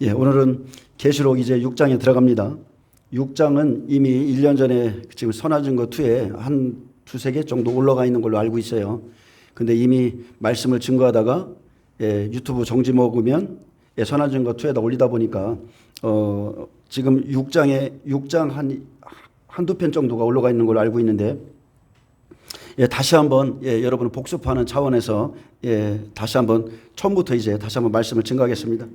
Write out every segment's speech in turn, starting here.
예, 오늘은 계시록 이제 6장에 들어갑니다. 6장은 이미 1년 전에 지금 선화증거 2에 한 두세 개 정도 올라가 있는 걸로 알고 있어요. 근데 이미 말씀을 증거하다가 유튜브 정지 먹으면 선화증거 2에다 올리다 보니까 지금 6장 한두 편 정도가 올라가 있는 걸로 알고 있는데 다시 한번 여러분을 복습하는 차원에서 다시 한번 처음부터 이제 다시 한번 말씀을 증거하겠습니다.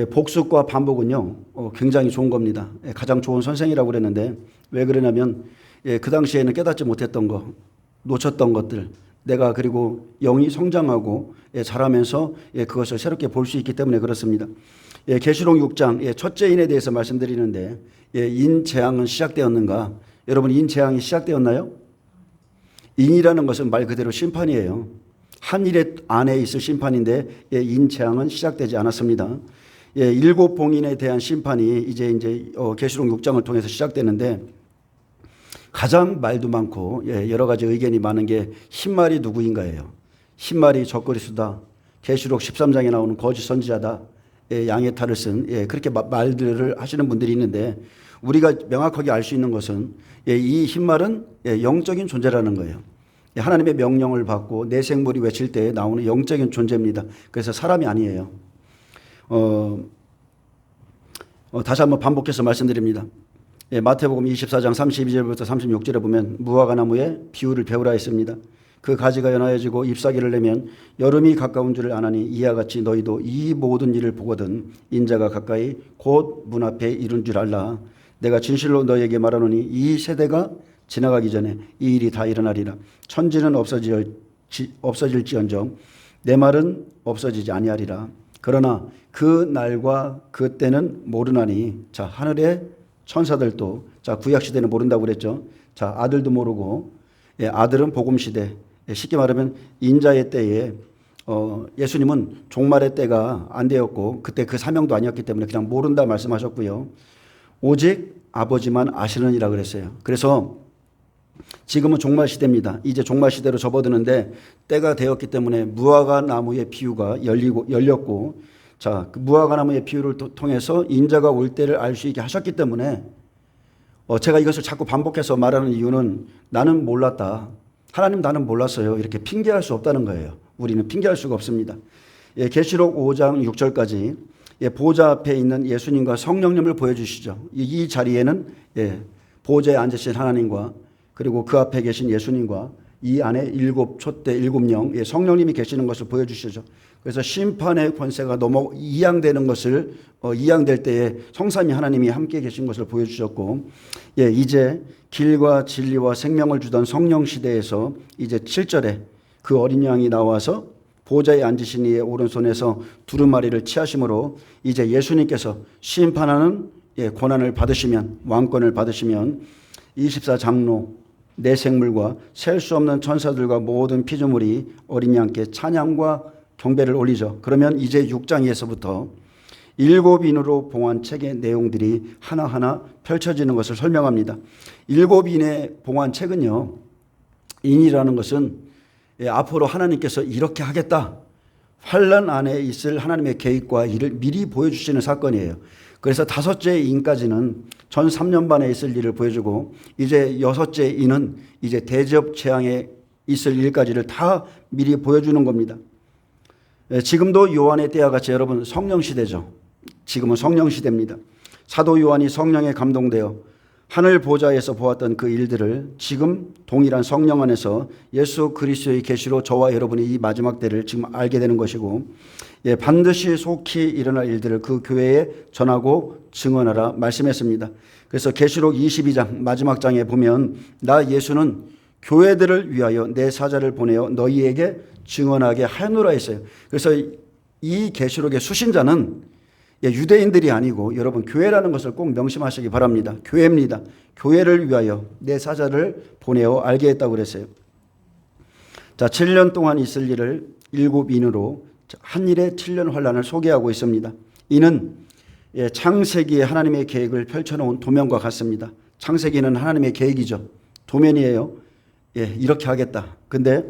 복습과 반복은요 굉장히 좋은 겁니다. 가장 좋은 선생이라고 그랬는데 왜 그러냐면 그 당시에는 깨닫지 못했던 거, 놓쳤던 것들, 내가 그리고 영이 성장하고 자라면서 그것을 새롭게 볼 수 있기 때문에 그렇습니다. 계시록 6장 첫째 인에 대해서 말씀드리는데 인재앙은 시작되었는가? 여러분, 인재앙이 시작되었나요? 인이라는 것은 말 그대로 심판이에요. 한 일 안에 있을 심판인데 인재앙은 시작되지 않았습니다. 일곱 봉인에 대한 심판이 이제 계시록 6장을 통해서 시작되는데 가장 말도 많고 여러 가지 의견이 많은 게 흰말이 누구인가예요. 흰말이 적그리스도다. 계시록 13장에 나오는 거짓 선지자다. 양의 탈을 쓴 그렇게 말들을 하시는 분들이 있는데 우리가 명확하게 알 수 있는 것은 이 흰말은 영적인 존재라는 거예요. 하나님의 명령을 받고 내 생물이 외칠 때 나오는 영적인 존재입니다. 그래서 사람이 아니에요. 다시 한번 반복해서 말씀드립니다. 마태복음 24장 32절부터 36절에 보면 무화과나무에 비유를 배우라 했습니다. 그 가지가 연하여지고 잎사귀를 내면 여름이 가까운 줄을 아나니 이와 같이 너희도 이 모든 일을 보거든 인자가 가까이 곧 문 앞에 이른 줄 알라. 내가 진실로 너희에게 말하노니 이 세대가 지나가기 전에 이 일이 다 일어나리라. 천지는 없어질지언정 내 말은 없어지지 아니하리라. 그러나 그 날과 그 때는 모르나니. 자, 하늘의 천사들도 구약 시대는 모른다고 그랬죠. 자, 아들도 모르고 아들은 복음 시대. 쉽게 말하면 인자의 때에 예수님은 종말의 때가 안 되었고 그때 그 사명도 아니었기 때문에 그냥 모른다 말씀하셨고요. 오직 아버지만 아시느니라 그랬어요. 그래서 지금은 종말 시대입니다. 이제 종말 시대로 접어드는데 때가 되었기 때문에 무화과 나무의 비유가 열렸고 자, 그 무화과 나무의 비유를 통해서 인자가 올 때를 알 수 있게 하셨기 때문에 제가 이것을 자꾸 반복해서 말하는 이유는 나는 몰랐다. 하나님 나는 몰랐어요. 이렇게 핑계할 수 없다는 거예요. 우리는 핑계할 수가 없습니다. 계시록 5장 6절까지 보좌 앞에 있는 예수님과 성령님을 보여주시죠. 이 자리에는 보좌에 앉으신 하나님과 그리고 그 앞에 계신 예수님과 이 안에 일곱 촛대 일곱 영 성령님이 계시는 것을 보여주시죠. 그래서 심판의 권세가 이양되는 것을 이양될 때에 성삼위 하나님이 함께 계신 것을 보여주셨고 이제 길과 진리와 생명을 주던 성령 시대에서 이제 7절에 그 어린 양이 나와서 보좌에 앉으신 이의 오른손에서 두루마리를 취하심으로 이제 예수님께서 심판하는 권한을 받으시면 왕권을 받으시면 24장로 내 생물과 셀 수 없는 천사들과 모든 피조물이 어린 양께 찬양과 경배를 올리죠. 그러면 이제 6장에서부터 일곱 인으로 봉한 책의 내용들이 하나하나 펼쳐지는 것을 설명합니다. 일곱 인의 봉한 책은요. 인이라는 것은 앞으로 하나님께서 이렇게 하겠다. 환난 안에 있을 하나님의 계획과 일을 미리 보여주시는 사건이에요. 그래서 다섯째 인까지는 전 3년 반에 있을 일을 보여주고 이제 여섯째 인은 이제 대접 재앙에 있을 일까지를 다 미리 보여주는 겁니다. 지금도 요한의 때와 같이 여러분 성령 시대죠. 지금은 성령 시대입니다. 사도 요한이 성령에 감동되어 하늘 보좌에서 보았던 그 일들을 지금 동일한 성령 안에서 예수 그리스도의 계시로 저와 여러분이 이 마지막 때를 지금 알게 되는 것이고 반드시 속히 일어날 일들을 그 교회에 전하고 증언하라 말씀했습니다. 그래서 계시록 22장 마지막 장에 보면 나 예수는 교회들을 위하여 내 사자를 보내어 너희에게 증언하게 하노라 했어요. 그래서 이 계시록의 수신자는 유대인들이 아니고 여러분 교회라는 것을 꼭 명심하시기 바랍니다. 교회입니다. 교회를 위하여 내 사자를 보내어 알게 했다고 그랬어요. 자, 7년 동안 있을 일을 일곱 인으로 한 일의 7년 환란을 소개하고 있습니다. 이는 창세기에 하나님의 계획을 펼쳐놓은 도면과 같습니다. 창세기는 하나님의 계획이죠. 도면이에요. 이렇게 하겠다. 근데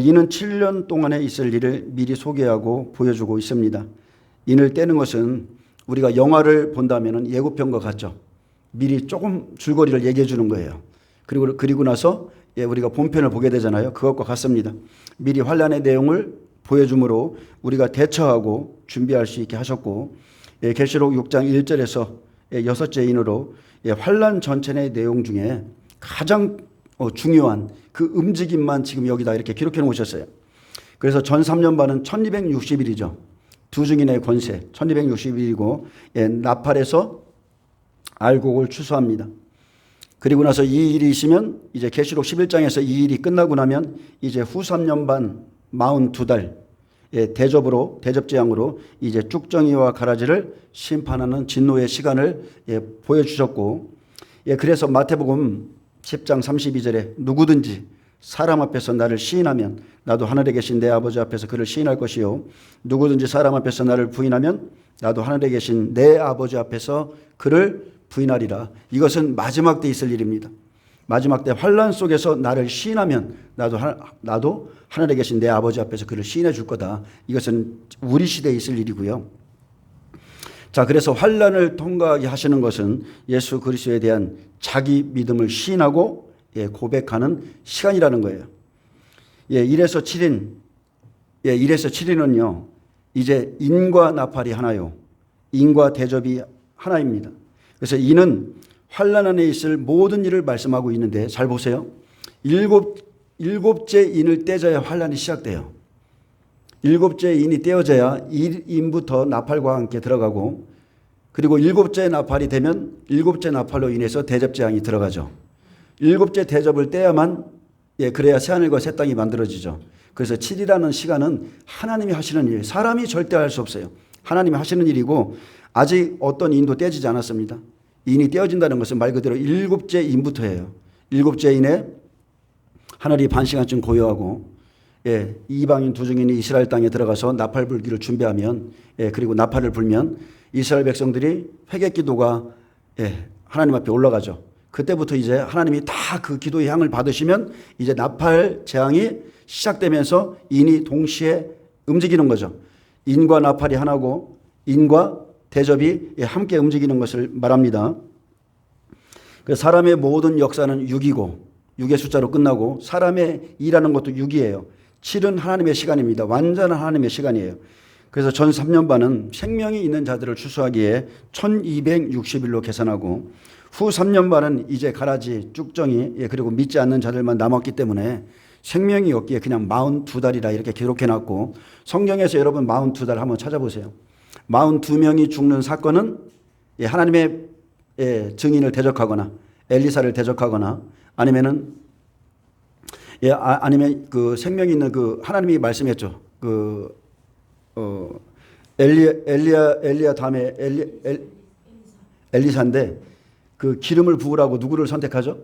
이는 7년 동안에 있을 일을 미리 소개하고 보여주고 있습니다. 인을 떼는 것은 우리가 영화를 본다면 예고편과 같죠. 미리 조금 줄거리를 얘기해 주는 거예요. 그리고 나서 우리가 본편을 보게 되잖아요. 그것과 같습니다. 미리 환란의 내용을 보여줌으로 우리가 대처하고 준비할 수 있게 하셨고, 계시록 6장 1절에서 6째 인으로 환란 전체의 내용 중에 가장 중요한 그 움직임만 지금 여기다 이렇게 기록해 놓으셨어요. 그래서 전 3년반은 1260일이죠. 두 증인의 권세 1260일이고 나팔에서 알곡을 추수합니다. 그리고 나서 이 일이 있으면 이제 계시록 11장에서 이 일이 끝나고 나면 이제 후 3년반 42달 대접재앙으로 이제 쭉정이와 가라지를 심판하는 진노의 시간을 보여주셨고, 그래서 마태복음 10장 32절에 누구든지 사람 앞에서 나를 시인하면 나도 하늘에 계신 내 아버지 앞에서 그를 시인할 것이요, 누구든지 사람 앞에서 나를 부인하면 나도 하늘에 계신 내 아버지 앞에서 그를 부인하리라. 이것은 마지막 때 있을 일입니다. 마지막 때 환란 속에서 나를 시인하면 나도 하늘에 계신 내 아버지 앞에서 그를 시인해 줄 거다. 이것은 우리 시대에 있을 일이고요. 자, 그래서 환란을 통과하게 하시는 것은 예수 그리스도에 대한 자기 믿음을 시인하고 고백하는 시간이라는 거예요. 1에서 7인, 1에서 7인은요, 이제 인과 나팔이 하나요, 인과 대접이 하나입니다. 그래서 이는 환란 안에 있을 모든 일을 말씀하고 있는데, 잘 보세요. 일곱째 인을 떼져야 환란이 시작돼요. 일곱째 인이 떼어져야 1인부터 나팔과 함께 들어가고, 그리고 일곱째 나팔이 되면 일곱째 나팔로 인해서 대접재앙이 들어가죠. 일곱째 대접을 떼야만 그래야 새하늘과 새 땅이 만들어지죠. 그래서 7이라는 시간은 하나님이 하시는 일, 사람이 절대 할 수 없어요. 하나님이 하시는 일이고, 아직 어떤 인도 떼지지 않았습니다. 인이 떼어진다는 것은 말 그대로 일곱째 인부터예요. 일곱째 인에 하늘이 반시간쯤 고요하고, 이방인 두 증인이 이스라엘 땅에 들어가서 나팔 불기를 준비하면, 그리고 나팔을 불면 이스라엘 백성들이 회개 기도가 하나님 앞에 올라가죠. 그때부터 이제 하나님이 다 그 기도의 향을 받으시면 이제 나팔 재앙이 시작되면서 인이 동시에 움직이는 거죠. 인과 나팔이 하나고 인과 대접이 함께 움직이는 것을 말합니다. 사람의 모든 역사는 6이고 6의 숫자로 끝나고, 사람의 일하는 것도 6이에요. 7은 하나님의 시간입니다. 완전한 하나님의 시간이에요. 그래서 전 3년반은 생명이 있는 자들을 추수하기에 1260일로 계산하고, 후 3년반은 이제 가라지, 쭉정이, 그리고 믿지 않는 자들만 남았기 때문에 생명이 없기에 그냥 42달이라 이렇게 기록해놨고, 성경에서 여러분 42달 한번 찾아보세요. 42명이 죽는 사건은 하나님의 증인을 대적하거나 엘리사를 대적하거나 아니면 그 생명이 있는 그 하나님이 말씀했죠. 엘리야 다음에 엘리사인데 그 기름을 부으라고 누구를 선택하죠?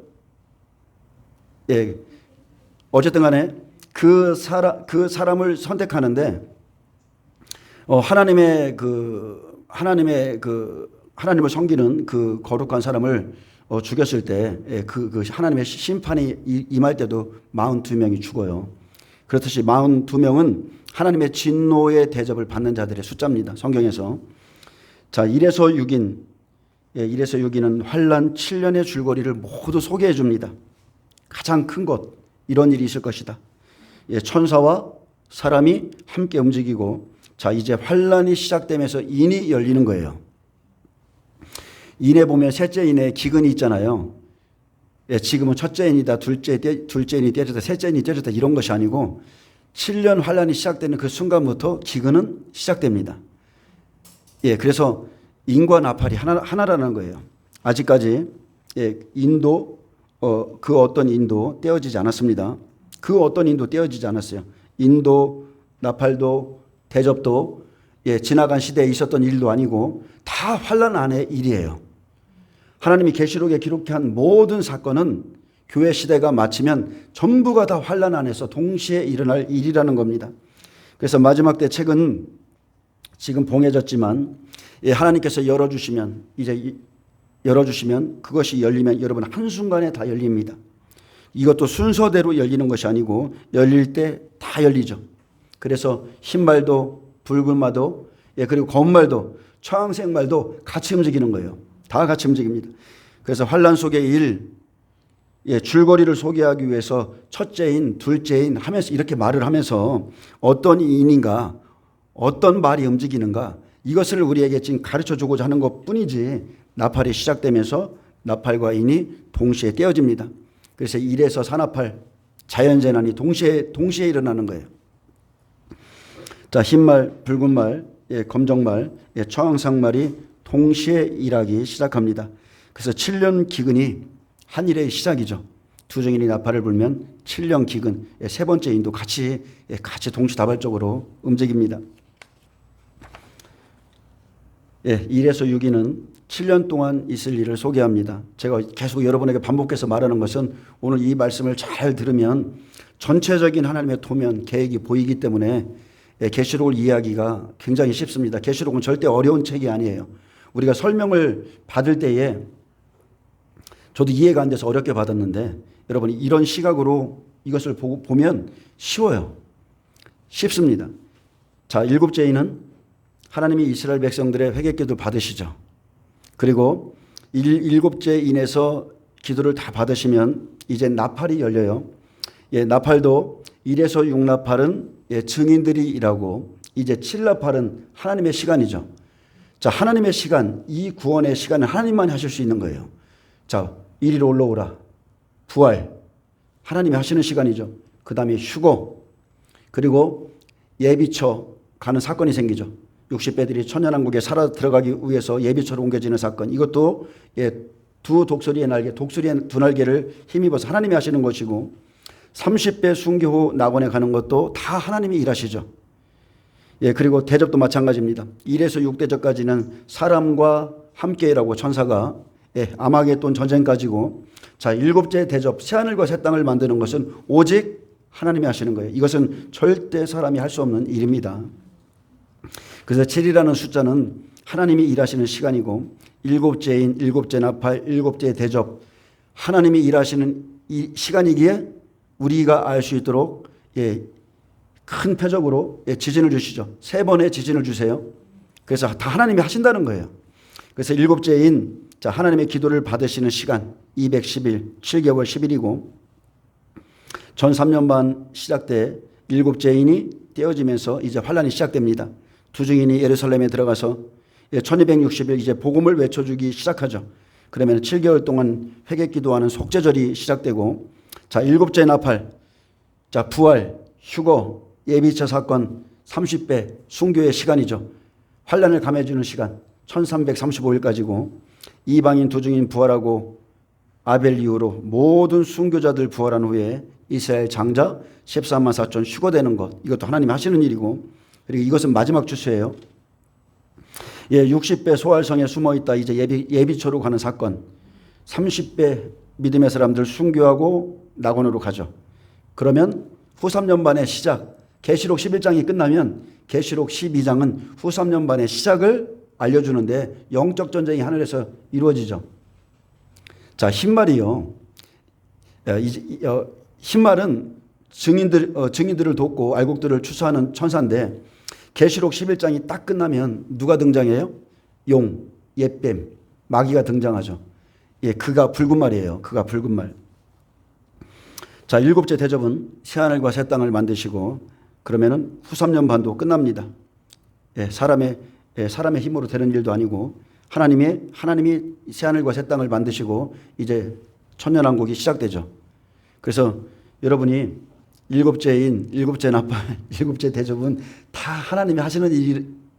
어쨌든 간에 그 사람을 선택하는데 하나님을 섬기는 그 거룩한 사람을 죽였을 때 그 하나님의 심판이 임할 때도 42명이 죽어요. 그렇듯이 42명은 하나님의 진노의 대접을 받는 자들의 숫자입니다. 성경에서. 자, 1에서 6인, 1에서 6인은 환란 7년의 줄거리를 모두 소개해 줍니다. 가장 큰 것, 이런 일이 있을 것이다. 천사와 사람이 함께 움직이고, 자, 이제 환란이 시작되면서 인이 열리는 거예요. 인에 보면 셋째 인에 기근이 있잖아요. 지금은 첫째 인이다, 둘째 인이 떼졌다, 셋째 인이 떼졌다 이런 것이 아니고 7년 환란이 시작되는 그 순간부터 기근은 시작됩니다. 그래서 인과 나팔이 하나라는 거예요. 아직까지 인도 그 어떤 인도 떼어지지 않았습니다. 그 어떤 인도 떼어지지 않았어요. 인도, 나팔도, 대접도 지나간 시대에 있었던 일도 아니고 다 환란 안의 일이에요. 하나님이 계시록에 기록한 모든 사건은 교회 시대가 마치면 전부가 다 환란 안에서 동시에 일어날 일이라는 겁니다. 그래서 마지막 때 책은 지금 봉해졌지만 하나님께서 열어주시면 그것이 열리면 여러분 한순간에 다 열립니다. 이것도 순서대로 열리는 것이 아니고 열릴 때 다 열리죠. 그래서 흰말도 붉은 말도 그리고 검은 말도 처항생말도 같이 움직이는 거예요. 다 같이 움직입니다. 그래서 환란 속의 일, 줄거리를 소개하기 위해서 첫째인, 둘째인 하면서 이렇게 말을 하면서 어떤 인인가, 어떤 말이 움직이는가 이것을 우리에게 지금 가르쳐 주고자 하는 것 뿐이지 나팔이 시작되면서 나팔과 인이 동시에 떼어집니다. 그래서 일에서 사나팔, 자연재난이 동시에 일어나는 거예요. 자, 흰말, 붉은말, 검정말, 처항상말이 동시에 일하기 시작합니다. 그래서 7년 기근이 한 일의 시작이죠. 두 증인이 나팔을 불면 7년 기근, 세 번째 인도 같이 동시다발적으로 움직입니다. 1에서 6인은 7년 동안 있을 일을 소개합니다. 제가 계속 여러분에게 반복해서 말하는 것은 오늘 이 말씀을 잘 들으면 전체적인 하나님의 도면, 계획이 보이기 때문에 계시록을 이해하기가 굉장히 쉽습니다. 계시록은 절대 어려운 책이 아니에요. 우리가 설명을 받을 때에 저도 이해가 안 돼서 어렵게 받았는데 여러분이 이런 시각으로 이것을 보면 쉬워요. 쉽습니다. 자, 일곱째 인은 하나님이 이스라엘 백성들의 회개기도 받으시죠. 그리고 일곱째 인에서 기도를 다 받으시면 이제 나팔이 열려요. 나팔도 1에서 6나팔은 증인들이 일하고 이제 7나팔은 하나님의 시간이죠. 자, 하나님의 시간, 이 구원의 시간은 하나님만 하실 수 있는 거예요. 자, 이리로 올라오라. 부활. 하나님이 하시는 시간이죠. 그 다음에 휴거. 그리고 예비처 가는 사건이 생기죠. 60배들이 천년왕국에 살아 들어가기 위해서 예비처로 옮겨지는 사건. 이것도 두 독수리의 날개, 독수리의 두 날개를 힘입어서 하나님이 하시는 것이고 30배 순교 후 낙원에 가는 것도 다 하나님이 일하시죠. 그리고 대접도 마찬가지입니다. 1에서 6대접까지는 사람과 함께 일하고 천사가 아마겟돈 전쟁까지고 자, 7째 대접 새하늘과 새 땅을 만드는 것은 오직 하나님이 하시는 거예요. 이것은 절대 사람이 할 수 없는 일입니다. 그래서 7이라는 숫자는 하나님이 일하시는 시간이고 7째인 7째 나팔 7째 대접 하나님이 일하시는 이 시간이기에 우리가 알 수 있도록 큰 표적으로 지진을 주시죠. 3번의 지진을 주세요. 그래서 다 하나님이 하신다는 거예요. 그래서 7째인 자, 하나님의 기도를 받으시는 시간 210일 7개월 10일이고 전 3년 반 시작 때 7째인이 떼어지면서 이제 환란이 시작됩니다. 두 증인이 예루살렘에 들어가서 1260일 이제 복음을 외쳐주기 시작하죠. 그러면 7개월 동안 회개 기도하는 속죄절이 시작되고 자, 7째 나팔, 자, 부활, 휴거, 예비처 사건 30배 순교의 시간이죠. 환란을 감해주는 시간 1335일까지고 이방인 두 증인 부활하고 아벨 이후로 모든 순교자들 부활한 후에 이스라엘 장자 14만 4천 휴거되는 것 이것도 하나님이 하시는 일이고 그리고 이것은 마지막 주수예요. 60배 소활성에 숨어있다 이제 예비처로 가는 사건 30배 믿음의 사람들 순교하고 낙원으로 가죠. 그러면 후 3년 반의 시작 계시록 11장이 끝나면 계시록 12장은 후 3년 반의 시작을 알려주는데 영적 전쟁이 하늘에서 이루어지죠. 자, 흰말이요. 흰말은 증인들을 돕고 알곡들을 추수하는 천사인데 계시록 11장이 딱 끝나면 누가 등장해요? 용, 옛뱀, 마귀가 등장하죠. 그가 붉은 말이에요. 그가 붉은 말. 자, 7째 대접은 새하늘과 새 땅을 만드시고 그러면은 후 3년 반도 끝납니다. 사람의 힘으로 되는 일도 아니고 하나님이 새하늘과 새 땅을 만드시고 이제 천년왕국이 시작되죠. 그래서 여러분이 7째인 7째 나팔 7째 대접은 다 하나님이 하시는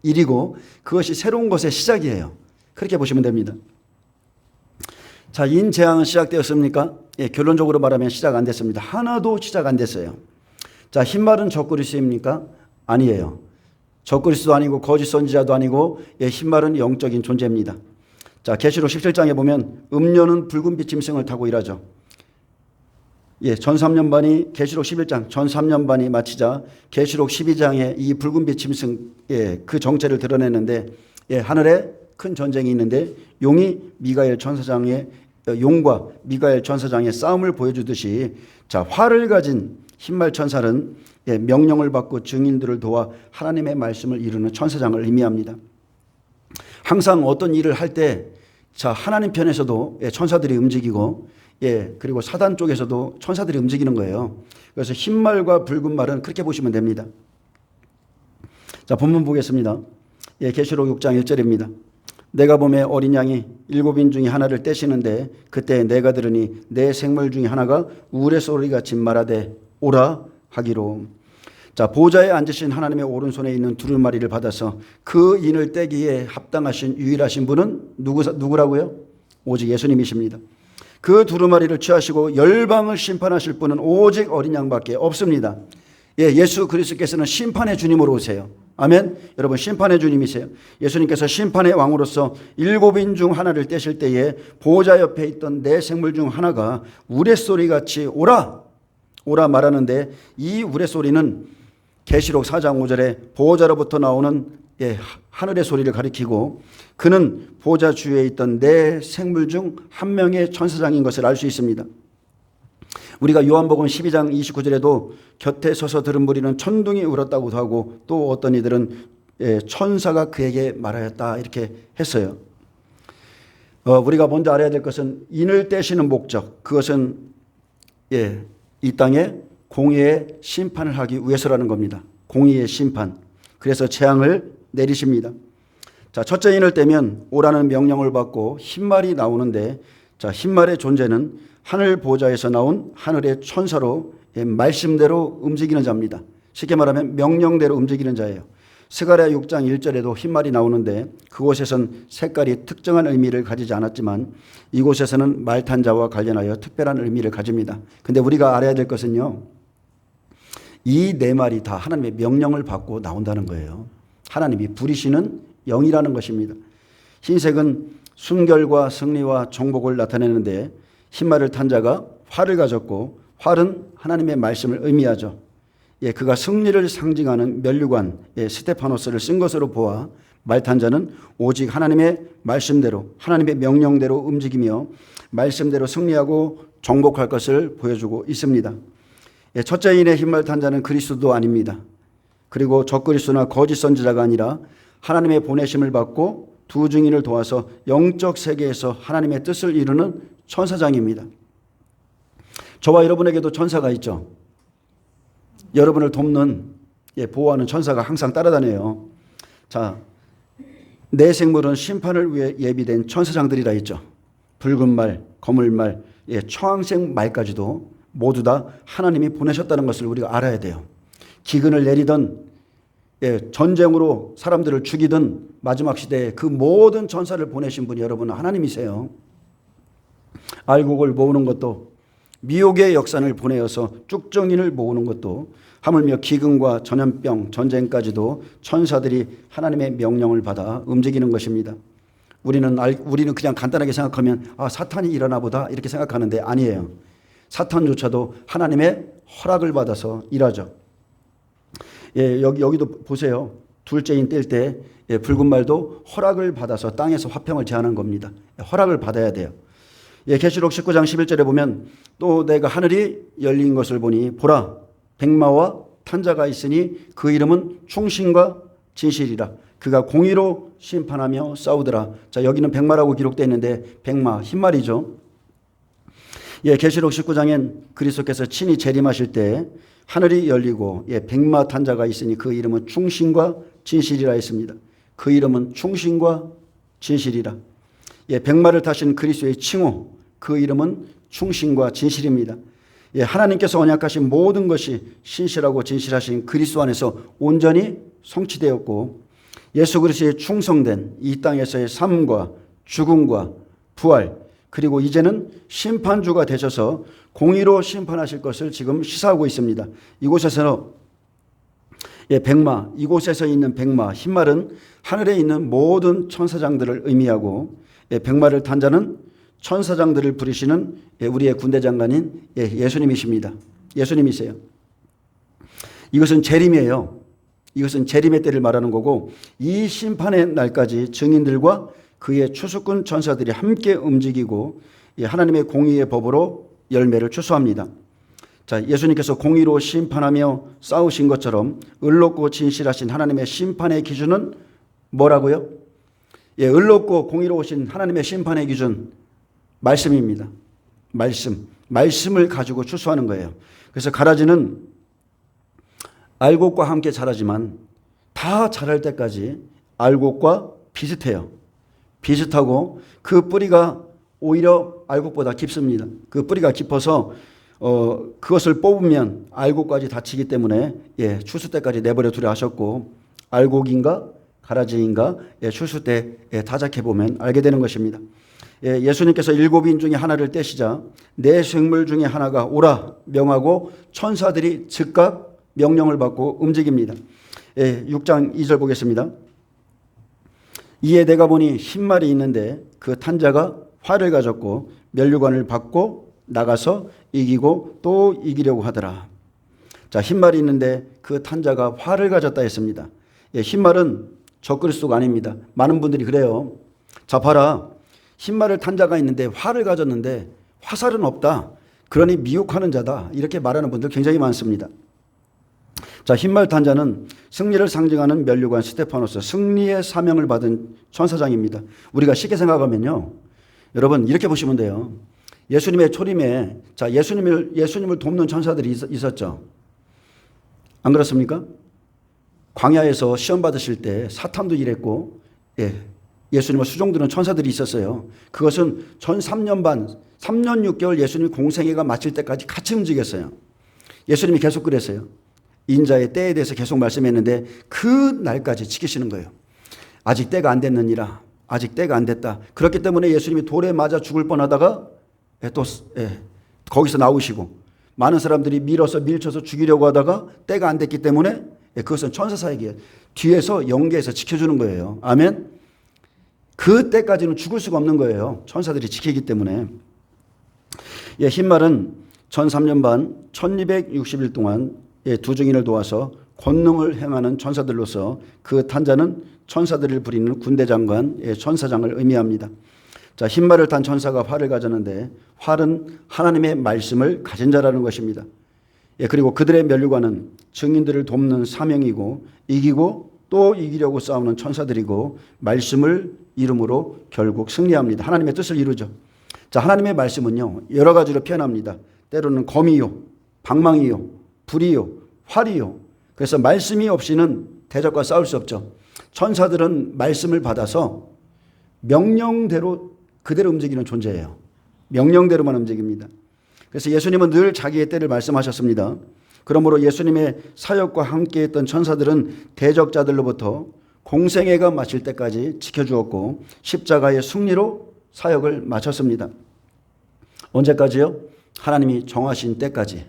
일이고 그것이 새로운 것의 시작이에요. 그렇게 보시면 됩니다. 자, 인재앙은 시작되었습니까? 결론적으로 말하면 시작 안 됐습니다. 하나도 시작 안 됐어요. 자, 흰말은 적그리스도입니까? 아니에요. 적그리스도 아니고 거짓 선지자도 아니고 흰말은 영적인 존재입니다. 자, 계시록 17장에 보면 음료는 붉은 빛 짐승을 타고 일하죠. 전 3년 반이 계시록 11장 전 3년 반이 마치자 계시록 12장에 이 붉은 빛 짐승 그 정체를 드러내는데 하늘에 큰 전쟁이 있는데 용과 미가엘 천사장의 싸움을 보여주듯이 자, 활을 가진 흰말 천사는 명령을 받고 증인들을 도와 하나님의 말씀을 이루는 천사장을 의미합니다. 항상 어떤 일을 할 때 자, 하나님 편에서도 천사들이 움직이고 그리고 사단 쪽에서도 천사들이 움직이는 거예요. 그래서 흰 말과 붉은 말은 그렇게 보시면 됩니다. 자, 본문 보겠습니다. 계시록 6장 1절입니다. 내가 보매 어린 양이 7인 중에 하나를 떼시는데 그때 내가 들으니 내 생물 중에 하나가 우레소리같이 말하되 오라 하기로. 자, 보좌에 앉으신 하나님의 오른손에 있는 두루마리를 받아서 그 인을 떼기에 합당하신 유일하신 분은 누구라고요? 오직 예수님이십니다. 그 두루마리를 취하시고 열방을 심판하실 분은 오직 어린 양밖에 없습니다. 예수 그리스도께서는 심판의 주님으로 오세요. 아멘. 여러분, 심판의 주님이세요. 예수님께서 심판의 왕으로서 7인 중 하나를 떼실 때에 보좌 옆에 있던 내 생물 중 하나가 우레소리같이 오라 말하는데, 이 우레소리는 계시록 4장 5절에 보호자로부터 나오는 하늘의 소리를 가리키고, 그는 보호자 주위에 있던 내 생물 중 한 명의 천사장인 것을 알 수 있습니다. 우리가 요한복음 12장 29절에도 곁에 서서 들은 무리는 천둥이 울었다고도 하고, 또 어떤 이들은 천사가 그에게 말하였다 이렇게 했어요. 우리가 먼저 알아야 될 것은 인을 떼시는 목적, 그것은 이 땅에 공의의 심판을 하기 위해서라는 겁니다. 공의의 심판. 그래서 재앙을 내리십니다. 자, 첫째 인을 떼면 오라는 명령을 받고 흰말이 나오는데, 자, 흰말의 존재는 하늘 보좌에서 나온 하늘의 천사로 말씀대로 움직이는 자입니다. 쉽게 말하면 명령대로 움직이는 자예요. 스가랴 6장 1절에도 흰말이 나오는데 그곳에선 색깔이 특정한 의미를 가지지 않았지만 이곳에서는 말 탄 자와 관련하여 특별한 의미를 가집니다. 근데 우리가 알아야 될 것은요, 이 네 말이 다 하나님의 명령을 받고 나온다는 거예요. 하나님이 부리시는 영이라는 것입니다. 흰색은 순결과 승리와 정복을 나타내는데, 흰말을 탄 자가 활을 가졌고, 활은 하나님의 말씀을 의미하죠. 그가 승리를 상징하는 면류관 스테파노스를 쓴 것으로 보아 말 탄 자는 오직 하나님의 말씀대로, 하나님의 명령대로 움직이며 말씀대로 승리하고 정복할 것을 보여주고 있습니다. 첫째 인의 흰말 탄 자는 그리스도도 아닙니다. 그리고 적그리스도나 거짓 선지자가 아니라 하나님의 보내심을 받고 두 증인을 도와서 영적 세계에서 하나님의 뜻을 이루는 천사장입니다. 저와 여러분에게도 천사가 있죠. 여러분을 돕는, 보호하는 천사가 항상 따라다녀요. 자, 내 생물은 심판을 위해 예비된 천사장들이라 했죠. 붉은 말, 거물 말, 청황색 말까지도 모두 다 하나님이 보내셨다는 것을 우리가 알아야 돼요. 기근을 내리던, 전쟁으로 사람들을 죽이던 마지막 시대에 그 모든 천사를 보내신 분이 여러분은 하나님이세요. 알곡을 모으는 것도, 미혹의 역산을 보내어서 쭉정인을 모으는 것도, 하물며 기근과 전염병, 전쟁까지도 천사들이 하나님의 명령을 받아 움직이는 것입니다. 우리는 그냥 간단하게 생각하면 사탄이 일어나 보다 이렇게 생각하는데 아니에요. 사탄조차도 하나님의 허락을 받아서 일하죠. 여기도 보세요. 둘째인 뗄 때 붉은 말도 허락을 받아서 땅에서 화평을 제하는 겁니다. 허락을 받아야 돼요. 계시록 19장 11절에 보면 또 내가 하늘이 열린 것을 보니 보라 백마와 탄자가 있으니 그 이름은 충신과 진실이라. 그가 공의로 심판하며 싸우더라. 자, 여기는 백마라고 기록되어 있는데 백마 흰말이죠. 계시록 19장엔 그리스도께서 친히 재림하실 때 하늘이 열리고 백마 탄자가 있으니 그 이름은 충신과 진실이라 했습니다. 그 이름은 충신과 진실이라. 백마를 타신 그리스도의 칭호, 그 이름은 충신과 진실입니다. 하나님께서 언약하신 모든 것이 신실하고 진실하신 그리스도 안에서 온전히 성취되었고, 예수 그리스도의 충성된 이 땅에서의 삶과 죽음과 부활, 그리고 이제는 심판주가 되셔서 공의로 심판하실 것을 지금 시사하고 있습니다. 이곳에서 백마, 이곳에서 있는 백마, 흰말은 하늘에 있는 모든 천사장들을 의미하고, 백마를 탄 자는 천사장들을 부리시는 우리의 군대 장관인 예수님이십니다. 예수님이세요. 이것은 재림이에요. 이것은 재림의 때를 말하는 거고, 이 심판의 날까지 증인들과 그의 추수꾼 천사들이 함께 움직이고 하나님의 공의의 법으로 열매를 추수합니다. 자, 예수님께서 공의로 심판하며 싸우신 것처럼 의롭고 진실하신 하나님의 심판의 기준은 뭐라고요? 의롭고 공의로우신 하나님의 심판의 기준 말씀입니다. 말씀을 가지고 추수하는 거예요. 그래서 가라지는 알곡과 함께 자라지만 다 자랄 때까지 알곡과 비슷해요. 비슷하고 그 뿌리가 오히려 알곡보다 깊습니다. 그 뿌리가 깊어서 그것을 뽑으면 알곡까지 다치기 때문에 추수 때까지 내버려 두려 하셨고, 알곡인가 가라지인가 추수 때 타작해 보면 알게 되는 것입니다. 예수님께서 7인 중에 하나를 떼시자 내 생물 중에 하나가 오라 명하고 천사들이 즉각 명령을 받고 움직입니다. 6장 2절 보겠습니다. 이에 내가 보니 흰말이 있는데 그 탄자가 활을 가졌고 면류관을 받고 나가서 이기고 또 이기려고 하더라. 자, 흰말이 있는데 그 탄자가 활을 가졌다 했습니다. 흰말은 적그리스도가 아닙니다. 많은 분들이 그래요. 자, 봐라. 흰말을 탄자가 있는데 활을 가졌는데 화살은 없다. 그러니 미혹하는 자다. 이렇게 말하는 분들 굉장히 많습니다. 자, 흰말 탄자는 승리를 상징하는 면류관 스테파노스, 승리의 사명을 받은 천사장입니다. 우리가 쉽게 생각하면요, 여러분 이렇게 보시면 돼요. 예수님의 초림에 자 예수님을 돕는 천사들이 있었죠. 안 그렇습니까? 광야에서 시험 받으실 때 사탄도 일했고, 예수님을 수종드는 천사들이 있었어요. 그것은 전 3년 반, 3년 6개월 예수님이 공생애가 마칠 때까지 같이 움직였어요. 예수님이 계속 그랬어요. 인자의 때에 대해서 계속 말씀했는데 그 날까지 지키시는 거예요. 아직 때가 안 됐느니라. 아직 때가 안 됐다. 그렇기 때문에 예수님이 돌에 맞아 죽을 뻔하다가 또 거기서 나오시고, 많은 사람들이 밀쳐서 죽이려고 하다가 때가 안 됐기 때문에 그것은 천사 사역이에요. 뒤에서 영계에서 지켜주는 거예요. 아멘. 그 때까지는 죽을 수가 없는 거예요. 천사들이 지키기 때문에. 흰말은 전 3년 반 1260일 동안 두 증인을 도와서 권능을 행하는 천사들로서, 그 탄자는 천사들을 부리는 군대장관 천사장을 의미합니다. 자, 흰말을 탄 천사가 활을 가졌는데 활은 하나님의 말씀을 가진 자라는 것입니다. 그리고 그들의 면류관은 증인들을 돕는 사명이고, 이기고 또 이기려고 싸우는 천사들이고, 말씀을 이름으로 결국 승리합니다. 하나님의 뜻을 이루죠. 자, 하나님의 말씀은요 여러 가지로 표현합니다. 때로는 검이요, 방망이요, 불이요, 활이요. 그래서 말씀이 없이는 대적과 싸울 수 없죠. 천사들은 말씀을 받아서 명령대로 그대로 움직이는 존재예요. 명령대로만 움직입니다. 그래서 예수님은 늘 자기의 때를 말씀하셨습니다. 그러므로 예수님의 사역과 함께했던 천사들은 대적자들로부터 공생애가 마칠 때까지 지켜주었고, 십자가의 승리로 사역을 마쳤습니다. 언제까지요? 하나님이 정하신 때까지.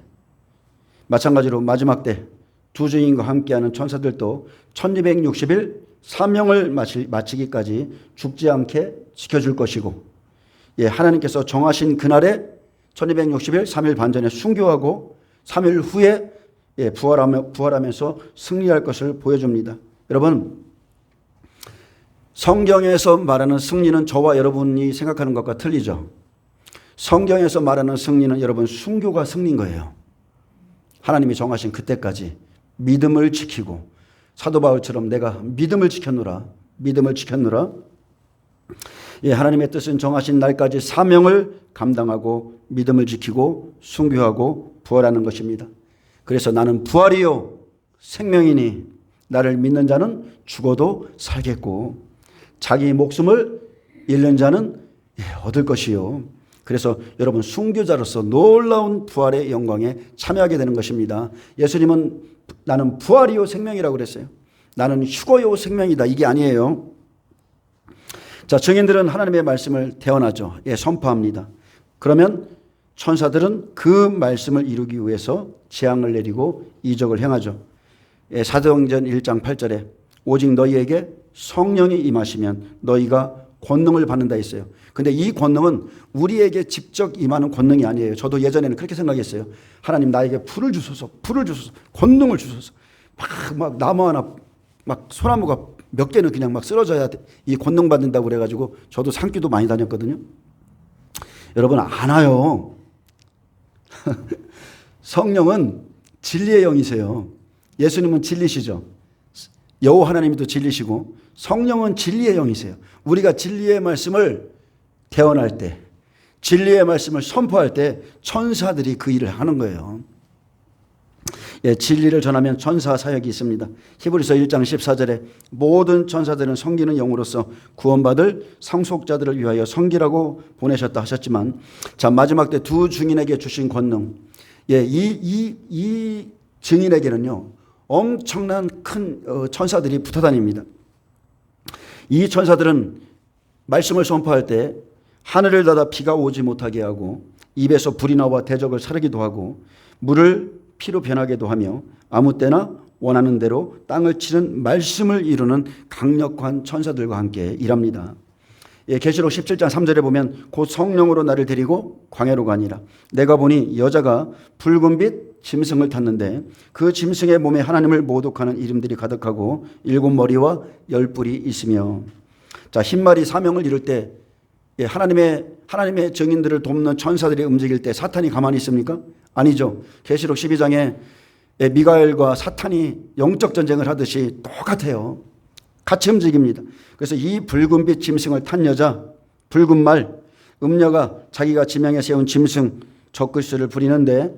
마찬가지로 마지막 때 두 주인과 함께하는 천사들도 1260일 사명을 마치기까지 죽지 않게 지켜줄 것이고, 하나님께서 정하신 그날에 1260일 3일 반전에 순교하고 3일 후에 부활하면서 승리할 것을 보여줍니다. 여러분, 성경에서 말하는 승리는 저와 여러분이 생각하는 것과 틀리죠. 성경에서 말하는 승리는 여러분 순교가 승리인 거예요. 하나님이 정하신 그때까지 믿음을 지키고, 사도 바울처럼 내가 믿음을 지켰노라. 하나님의 뜻은 정하신 날까지 사명을 감당하고 믿음을 지키고 순교하고 부활하는 것입니다. 그래서 나는 부활이요 생명이니 나를 믿는 자는 죽어도 살겠고 자기 목숨을 잃는 자는 얻을 것이요. 그래서 여러분 순교자로서 놀라운 부활의 영광에 참여하게 되는 것입니다. 예수님은 나는 부활이요 생명이라고 그랬어요. 나는 휴거요 생명이다. 이게 아니에요. 자, 증인들은 하나님의 말씀을 대언하죠. 선포합니다. 그러면 천사들은 그 말씀을 이루기 위해서 재앙을 내리고 이적을 행하죠. 사도행전 1장 8절에 오직 너희에게 성령이 임하시면 너희가 권능을 받는다 했어요. 근데 이 권능은 우리에게 직접 임하는 권능이 아니에요. 저도 예전에는 그렇게 생각했어요. 하나님 나에게 불을 주소서, 권능을 주소서. 막 나무 하나, 막 소나무가 몇 개는 그냥 막 쓰러져야 이 권능 받는다고 그래가지고 저도 산기도 많이 다녔거든요. 여러분 안 와요. 성령은 진리의 영이세요. 예수님은 진리시죠. 여호와 하나님도 진리시고 성령은 진리의 영이세요. 우리가 진리의 말씀을 대언할 때, 진리의 말씀을 선포할 때 천사들이 그 일을 하는 거예요. 예, 진리를 전하면 천사 사역이 있습니다. 히브리서 1장 14절에 모든 천사들은 섬기는 영으로서 구원받을 상속자들을 위하여 섬기라고 보내셨다 하셨지만, 자, 마지막 때 두 증인에게 주신 권능, 예, 이 증인에게는요 엄청난 큰 천사들이 붙어 다닙니다. 이 천사들은 말씀을 선포할 때 하늘을 닫아 비가 오지 못하게 하고, 입에서 불이 나와 대적을 사르기도 하고, 물을 피로 변하게도 하며, 아무 때나 원하는 대로 땅을 치는 말씀을 이루는 강력한 천사들과 함께 일합니다. 예, 계시록 17장 3절에 보면 곧 성령으로 나를 데리고 광야로 가니라. 내가 보니 여자가 붉은빛 짐승을 탔는데 그 짐승의 몸에 하나님을 모독하는 이름들이 가득하고 7머리와 10뿔이 있으며. 자, 흰말이 사명을 이룰 때, 예, 하나님의 증인들을 돕는 천사들이 움직일 때 사탄이 가만히 있습니까? 아니죠. 계시록 12장에 미가엘과 사탄이 영적 전쟁을 하듯이 똑같아요. 같이 움직입니다. 그래서 이 붉은빛 짐승을 탄 여자, 붉은 말, 음녀가 자기가 지명에 세운 짐승 적그리스도를 부리는데,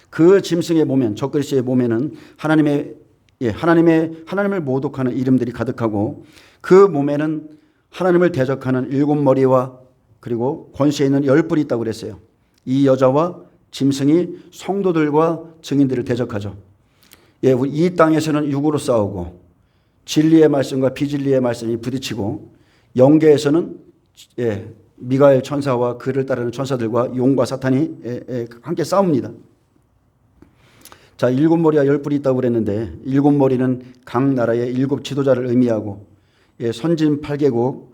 그 짐승의 몸엔, 적그리스도의 몸에는 하나님을 모독하는 이름들이 가득하고, 그 몸에는 하나님을 대적하는 7머리와 그리고 권세에 있는 10뿔이 있다고 그랬어요. 이 여자와 짐승이 성도들과 증인들을 대적하죠. 예, 이 땅에서는 육으로 싸우고, 진리의 말씀과 비진리의 말씀이 부딪히고, 영계에서는 미가엘 천사와 그를 따르는 천사들과 용과 사탄이 함께 싸웁니다. 자, 7머리와 10뿔이 있다고 그랬는데, 7머리는 각 나라의 7 지도자를 의미하고, 선진 8개국,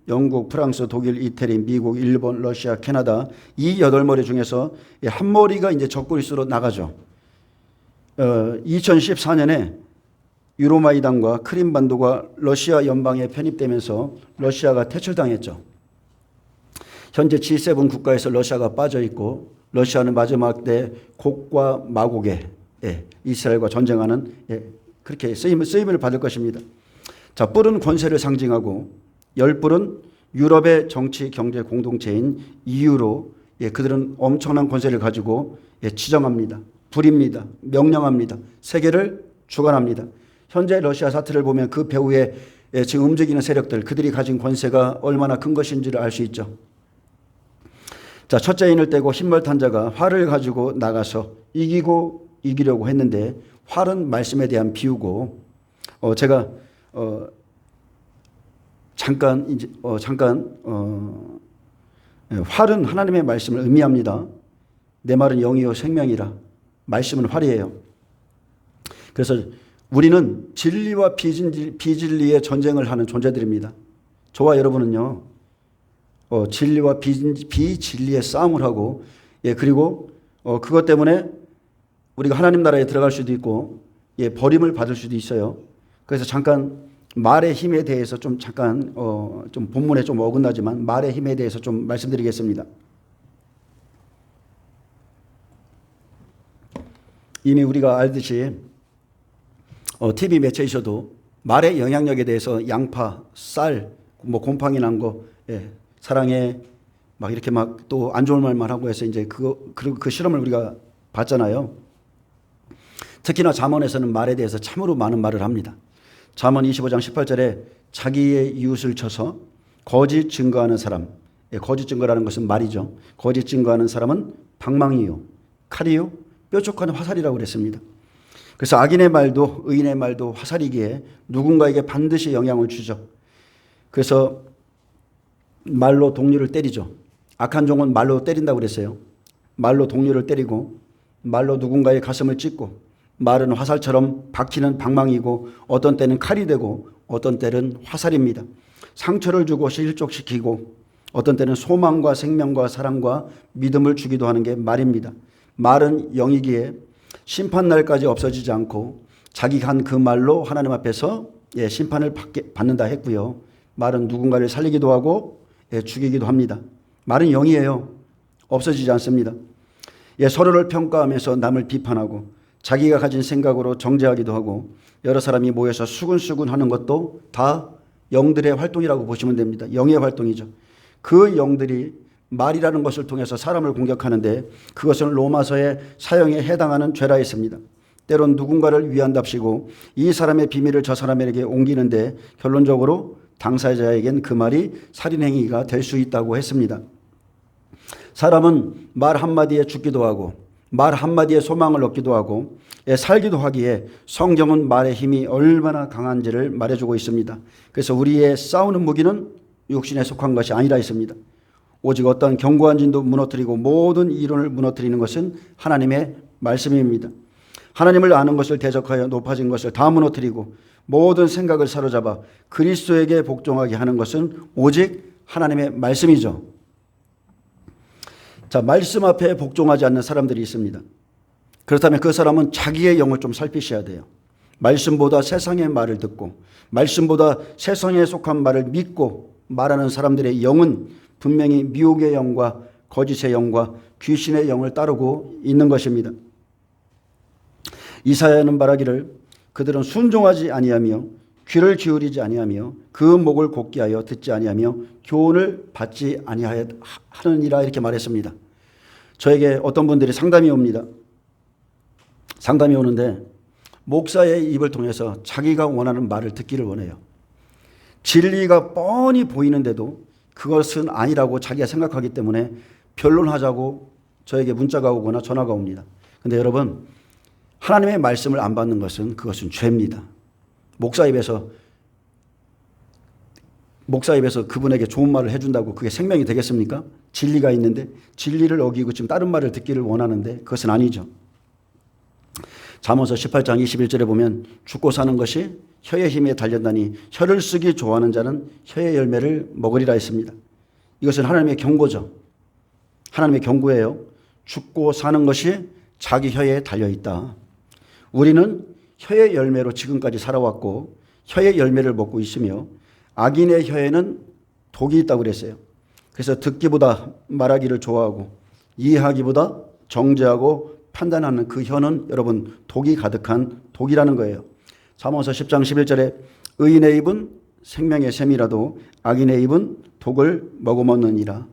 영국, 프랑스, 독일, 이태리, 미국, 일본, 러시아, 캐나다, 이 8머리 중에서 한 머리가 이제 적그리스도로 나가죠. 2014년에 유로마이단과 크림반도가 러시아 연방에 편입되면서 러시아가 퇴출당했죠. 현재 G7 국가에서 러시아가 빠져 있고, 러시아는 마지막 때 곡과 마곡에 이스라엘과 전쟁하는 그렇게 쓰임을 받을 것입니다. 자, 뿔은 권세를 상징하고, 10뿔은 유럽의 정치 경제 공동체인 EU로 그들은 엄청난 권세를 가지고 지정합니다. 부립니다. 명령합니다. 세계를 주관합니다. 현재 러시아 사태를 보면 그 배후에 지금 움직이는 세력들, 그들이 가진 권세가 얼마나 큰 것인지를 알 수 있죠. 자, 첫째 인을 떼고 흰말 탄 자가 활을 가지고 나가서 이기려고 했는데, 활은 말씀에 대한 비유고, 제가 활은 하나님의 말씀을 의미합니다. 내 말은 영이요 생명이라. 말씀은 활이에요. 그래서 우리는 진리와 비진리의 전쟁을 하는 존재들입니다. 저와 여러분은요, 진리와 비진리의 싸움을 하고, 그리고 그것 때문에 우리가 하나님 나라에 들어갈 수도 있고, 버림을 받을 수도 있어요. 그래서 잠깐 말의 힘에 대해서 좀 본문에 좀 어긋나지만 말의 힘에 대해서 좀 말씀드리겠습니다. 이미 우리가 알듯이 TV 매체에서도 말의 영향력에 대해서 양파, 쌀, 곰팡이 난 거, 사랑해, 막 이렇게 막 또 안 좋은 말만 하고 해서 이제 그 실험을 우리가 봤잖아요. 특히나 잠언에서는 말에 대해서 참으로 많은 말을 합니다. 잠언 25장 18절에 자기의 이웃을 쳐서 거짓 증거하는 사람, 거짓 증거라는 것은 말이죠. 거짓 증거하는 사람은 방망이요, 칼이요, 뾰족한 화살이라고 그랬습니다. 그래서 악인의 말도 의인의 말도 화살이기에 누군가에게 반드시 영향을 주죠. 그래서 말로 동료를 때리죠. 악한 종은 말로 때린다고 그랬어요. 말로 동료를 때리고, 말로 누군가의 가슴을 찢고, 말은 화살처럼 박히는 방망이고, 어떤 때는 칼이 되고 어떤 때는 화살입니다. 상처를 주고 실족시키고, 어떤 때는 소망과 생명과 사랑과 믿음을 주기도 하는 게 말입니다. 말은 영이기에 심판날까지 없어지지 않고 자기가 한 그 말로 하나님 앞에서 심판을 받는다 했고요. 말은 누군가를 살리기도 하고 죽이기도 합니다. 말은 영이에요. 없어지지 않습니다. 서로를 평가하면서 남을 비판하고 자기가 가진 생각으로 정죄하기도 하고 여러 사람이 모여서 수군수군 하는 것도 다 영들의 활동이라고 보시면 됩니다. 영의 활동이죠. 그 영들이 말이라는 것을 통해서 사람을 공격하는데 그것은 로마서의 사형에 해당하는 죄라 했습니다. 때론 누군가를 위한답시고 이 사람의 비밀을 저 사람에게 옮기는데 결론적으로 당사자에겐 그 말이 살인행위가 될 수 있다고 했습니다. 사람은 말 한마디에 죽기도 하고 말 한마디에 소망을 얻기도 하고 살기도 하기에 성경은 말의 힘이 얼마나 강한지를 말해주고 있습니다. 그래서 우리의 싸우는 무기는 육신에 속한 것이 아니라 했습니다. 오직 어떤 견고한 진도 무너뜨리고 모든 이론을 무너뜨리는 것은 하나님의 말씀입니다. 하나님을 아는 것을 대적하여 높아진 것을 다 무너뜨리고 모든 생각을 사로잡아 그리스도에게 복종하게 하는 것은 오직 하나님의 말씀이죠. 자, 말씀 앞에 복종하지 않는 사람들이 있습니다. 그렇다면 그 사람은 자기의 영을 좀 살피셔야 돼요. 말씀보다 세상의 말을 듣고 말씀보다 세상에 속한 말을 믿고 말하는 사람들의 영은 분명히 미혹의 영과 거짓의 영과 귀신의 영을 따르고 있는 것입니다. 이사야는 말하기를 그들은 순종하지 아니하며 귀를 기울이지 아니하며 그 목을 곧게 하여 듣지 아니하며 교훈을 받지 아니하느니라 이렇게 말했습니다. 저에게 어떤 분들이 상담이 옵니다. 상담이 오는데 목사의 입을 통해서 자기가 원하는 말을 듣기를 원해요. 진리가 뻔히 보이는데도 그것은 아니라고 자기가 생각하기 때문에 변론하자고 저에게 문자가 오거나 전화가 옵니다. 그런데 여러분, 하나님의 말씀을 안 받는 것은 그것은 죄입니다. 목사 입에서 그분에게 좋은 말을 해준다고 그게 생명이 되겠습니까? 진리가 있는데 진리를 어기고 지금 다른 말을 듣기를 원하는데 그것은 아니죠. 잠언서 18장 21절에 보면 죽고 사는 것이 혀의 힘에 달렸나니 혀를 쓰기 좋아하는 자는 혀의 열매를 먹으리라 했습니다. 이것은 하나님의 경고죠. 하나님의 경고예요. 죽고 사는 것이 자기 혀에 달려있다. 우리는 혀의 열매로 지금까지 살아왔고 혀의 열매를 먹고 있으며 악인의 혀에는 독이 있다고 그랬어요. 그래서 듣기보다 말하기를 좋아하고 이해하기보다 정죄하고 판단하는 그 혀는 여러분 독이 가득한 독이라는 거예요. 잠언서 10장 11절에 의인의 입은 생명의 샘이라도 악인의 입은 독을 머금었느니라.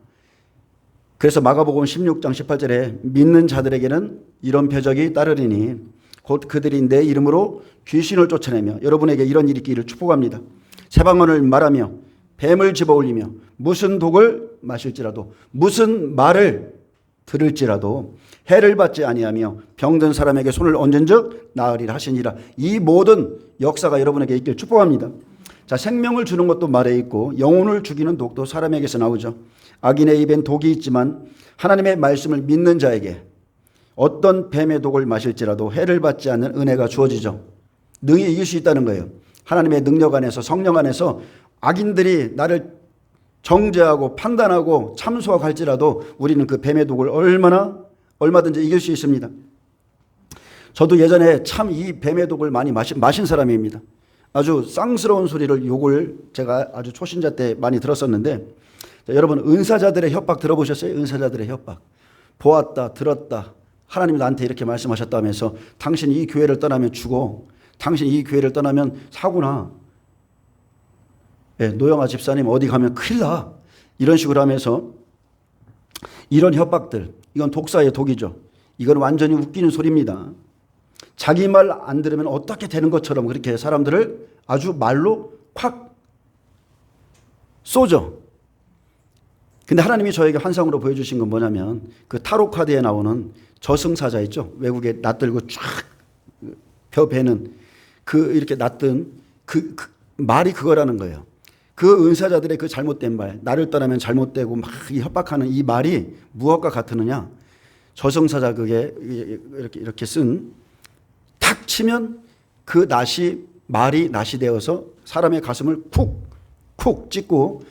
그래서 마가복음 16장 18절에 믿는 자들에게는 이런 표적이 따르리니 곧 그들이 내 이름으로 귀신을 쫓아내며 여러분에게 이런 일이 있기를 축복합니다. 새방언을 말하며 뱀을 집어올리며 무슨 독을 마실지라도 무슨 말을 들을지라도 해를 받지 아니하며 병든 사람에게 손을 얹은즉 나으리라 하시니라. 이 모든 역사가 여러분에게 있길 축복합니다. 자, 생명을 주는 것도 말에 있고 영혼을 죽이는 독도 사람에게서 나오죠. 악인의 입엔 독이 있지만 하나님의 말씀을 믿는 자에게 어떤 뱀의 독을 마실지라도 해를 받지 않는 은혜가 주어지죠. 능히 이길 수 있다는 거예요. 하나님의 능력 안에서 성령 안에서 악인들이 나를 정죄하고 판단하고 참소하고 할지라도 우리는 그 뱀의 독을 얼마든지 이길 수 있습니다. 저도 예전에 참 이 뱀의 독을 많이 마신 사람입니다. 아주 쌍스러운 소리를 욕을 제가 아주 초신자 때 많이 들었었는데, 자, 여러분 은사자들의 협박 들어보셨어요? 은사자들의 협박. 보았다 들었다 하나님이 나한테 이렇게 말씀하셨다면서 당신이 이 교회를 떠나면 죽어, 당신이 이 교회를 떠나면 사고나, 노영아 집사님 어디 가면 큰일 나, 이런 식으로 하면서 이런 협박들, 이건 독사의 독이죠. 이건 완전히 웃기는 소리입니다. 자기 말 안 들으면 어떻게 되는 것처럼 그렇게 사람들을 아주 말로 콱 쏘죠. 근데 하나님이 저에게 환상으로 보여주신 건 뭐냐면 그 타로 카드에 나오는 저승사자 있죠. 외국에 낯들고 쫙 배는 그 이렇게 낯든 그 말이 그거라는 거예요. 그 은사자들의 그 잘못된 말, 나를 떠나면 잘못되고 막 협박하는 이 말이 무엇과 같으느냐? 저승사자 그게 이렇게 쓴 탁 치면 그 말이 낫이 되어서 사람의 가슴을 쿡 찍고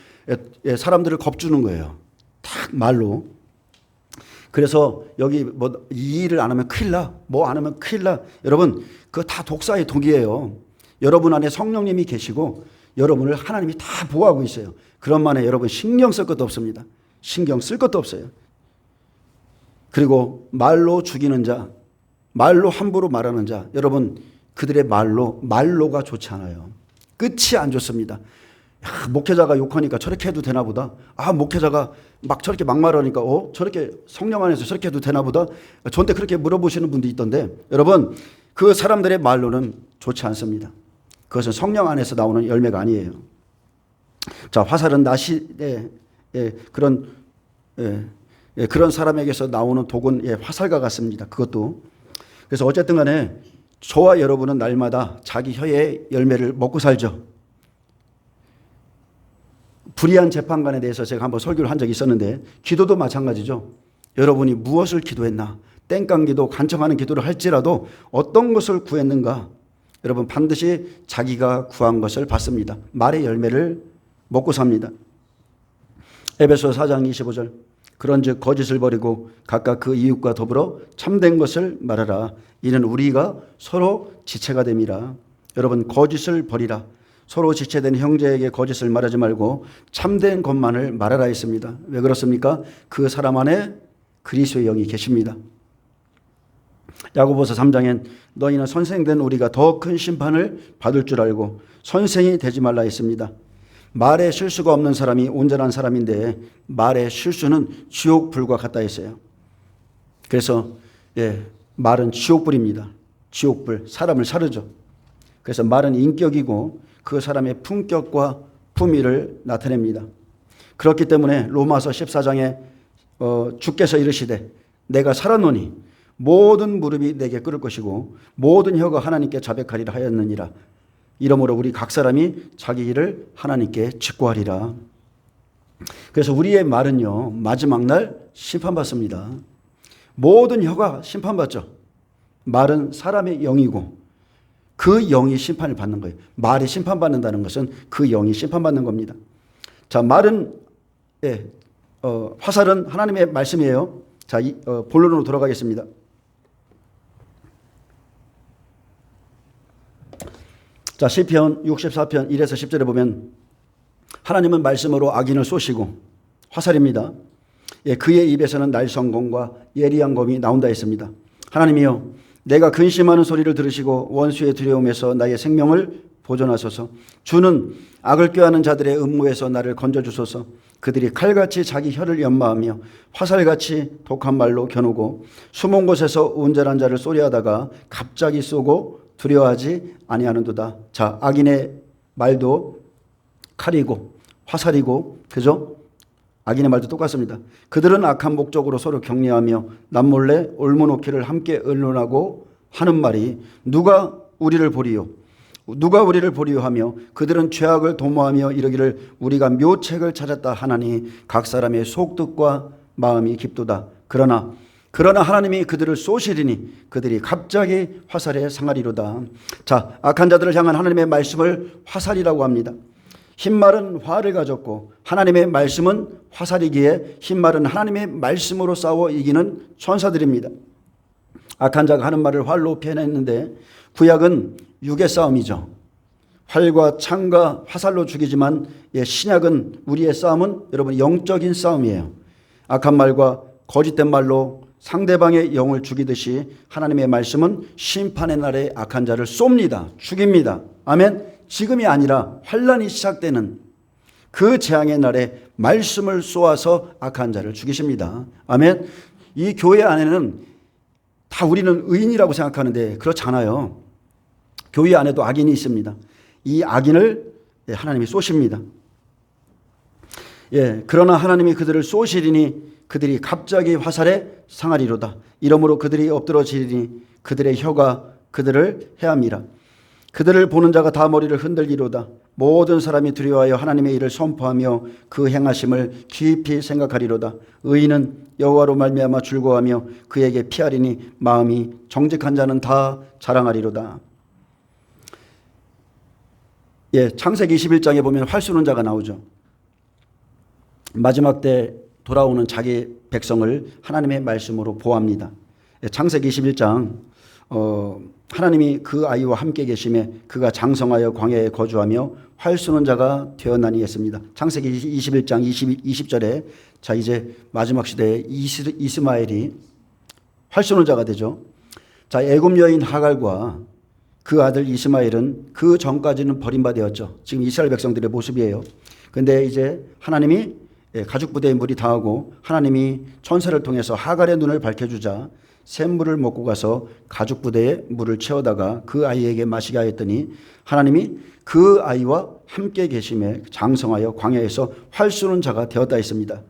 사람들을 겁주는 거예요. 탁 말로. 그래서 여기 뭐 이 일을 안 하면 큰일 나, 뭐 안 하면 큰일 나. 여러분 그거 다 독사의 독이에요. 여러분 안에 성령님이 계시고 여러분을 하나님이 다 보호하고 있어요. 그런 만에 여러분 신경 쓸 것도 없습니다. 신경 쓸 것도 없어요. 그리고 말로 죽이는 자, 말로 함부로 말하는 자, 여러분 그들의 말로가 좋지 않아요. 끝이 안 좋습니다. 야, 목회자가 욕하니까 저렇게 해도 되나 보다. 아, 목회자가 막 저렇게 막말하니까 저렇게 성령 안에서 저렇게 해도 되나 보다. 저한테 그렇게 물어보시는 분도 있던데, 여러분 그 사람들의 말로는 좋지 않습니다. 그것은 성령 안에서 나오는 열매가 아니에요. 자, 화살은 나시의 그런 그런 사람에게서 나오는 독은 화살과 같습니다. 그것도. 그래서 어쨌든 간에 저와 여러분은 날마다 자기 혀의 열매를 먹고 살죠. 불의한 재판관에 대해서 제가 한번 설교를 한 적이 있었는데, 기도도 마찬가지죠. 여러분이 무엇을 기도했나, 땡깡 기도, 간청하는 기도를 할지라도 어떤 것을 구했는가, 여러분 반드시 자기가 구한 것을 받습니다. 말의 열매를 먹고 삽니다. 에베소 4장 25절, 그런즉 거짓을 버리고 각각 그 이웃과 더불어 참된 것을 말하라. 이는 우리가 서로 지체가 됨이라. 여러분 거짓을 버리라. 서로 지체된 형제에게 거짓을 말하지 말고 참된 것만을 말하라 했습니다. 왜 그렇습니까? 그 사람 안에 그리스도의 영이 계십니다. 야고보서 3장엔 너희는 선생된 우리가 더 큰 심판을 받을 줄 알고 선생이 되지 말라 했습니다. 말에 실수가 없는 사람이 온전한 사람인데 말의 실수는 지옥불과 같다 했어요. 그래서 말은 지옥불입니다. 지옥불, 사람을 사르죠. 그래서 말은 인격이고 그 사람의 품격과 품위를 나타냅니다. 그렇기 때문에 로마서 14장에 주께서 이르시되 내가 살았노니 모든 무릎이 내게 꿇을 것이고 모든 혀가 하나님께 자백하리라 하였느니라. 이러므로 우리 각 사람이 자기 일을 하나님께 직고하리라. 그래서 우리의 말은요, 마지막 날 심판받습니다. 모든 혀가 심판받죠. 말은 사람의 영이고 그 영이 심판을 받는 거예요. 말이 심판받는다는 것은 그 영이 심판받는 겁니다. 자, 말은 화살은 하나님의 말씀이에요. 자, 본론으로 돌아가겠습니다. 자, 시편 64편 1에서 10절에 보면 하나님은 말씀으로 악인을 쏘시고 화살입니다. 그의 입에서는 날성검과 예리한 검이 나온다 했습니다. 하나님이여, 내가 근심하는 소리를 들으시고 원수의 두려움에서 나의 생명을 보존하소서. 주는 악을 꾀하는 자들의 음모에서 나를 건져주소서. 그들이 칼같이 자기 혀를 연마하며 화살같이 독한 말로 겨누고 숨은 곳에서 온전한 자를 쏘려하다가 갑자기 쏘고 두려워하지 아니하는도다. 자, 악인의 말도 칼이고 화살이고, 그죠? 악인의 말도 똑같습니다. 그들은 악한 목적으로 서로 격려하며 남몰래 올무놓기를 함께 언론하고 하는 말이 누가 우리를 보리요? 누가 우리를 보리요 하며 그들은 죄악을 도모하며 이르기를 우리가 묘책을 찾았다 하나니 각 사람의 속뜻과 마음이 깊도다. 그러나 하나님이 그들을 쏘시리니 그들이 갑자기 화살에 상하리로다. 자, 악한 자들을 향한 하나님의 말씀을 화살이라고 합니다. 흰말은 화를 가졌고 하나님의 말씀은 화살이기에 흰말은 하나님의 말씀으로 싸워 이기는 천사들입니다. 악한 자가 하는 말을 활로 표현했는데 구약은 육의 싸움이죠. 활과 창과 화살로 죽이지만 신약은 우리의 싸움은 여러분 영적인 싸움이에요. 악한 말과 거짓된 말로 상대방의 영을 죽이듯이 하나님의 말씀은 심판의 날에 악한 자를 쏩니다. 죽입니다. 아멘. 지금이 아니라 환란이 시작되는 그 재앙의 날에 말씀을 쏘아서 악한 자를 죽이십니다. 아멘. 이 교회 안에는 다 우리는 의인이라고 생각하는데 그렇지 않아요. 교회 안에도 악인이 있습니다. 이 악인을 하나님이 쏘십니다. 그러나 하나님이 그들을 쏘시리니 그들이 갑자기 화살에 상하리로다. 이러므로 그들이 엎드러지리니 그들의 혀가 그들을 해함이라. 그들을 보는 자가 다 머리를 흔들리로다. 모든 사람이 두려워하여 하나님의 일을 선포하며 그 행하심을 깊이 생각하리로다. 의인은 여호와로 말미암아 즐거워하며 그에게 피하리니 마음이 정직한 자는 다 자랑하리로다. 창세기 21장에 보면 활 쏘는 자가 나오죠. 마지막 때 돌아오는 자기 백성을 하나님의 말씀으로 보호합니다. 창세기 21장 하나님이 그 아이와 함께 계심에 그가 장성하여 광야에 거주하며 활 쏘는 자가 되었나니 했습니다. 창세기 21장 20절에 자, 이제 마지막 시대에 이스마엘이 활 쏘는 자가 되죠. 자, 애굽 여인 하갈과 그 아들 이스마엘은 그 전까지는 버림받았죠. 지금 이스라엘 백성들의 모습이에요. 근데 이제 하나님이 가죽 부대에 물이 닿고 하나님이 천사를 통해서 하갈의 눈을 밝혀주자 샘물을 먹고 가서 가죽 부대에 물을 채워다가 그 아이에게 마시게 하였더니 하나님이 그 아이와 함께 계심에 장성하여 광야에서 활 쏘는 자가 되었다 했습니다.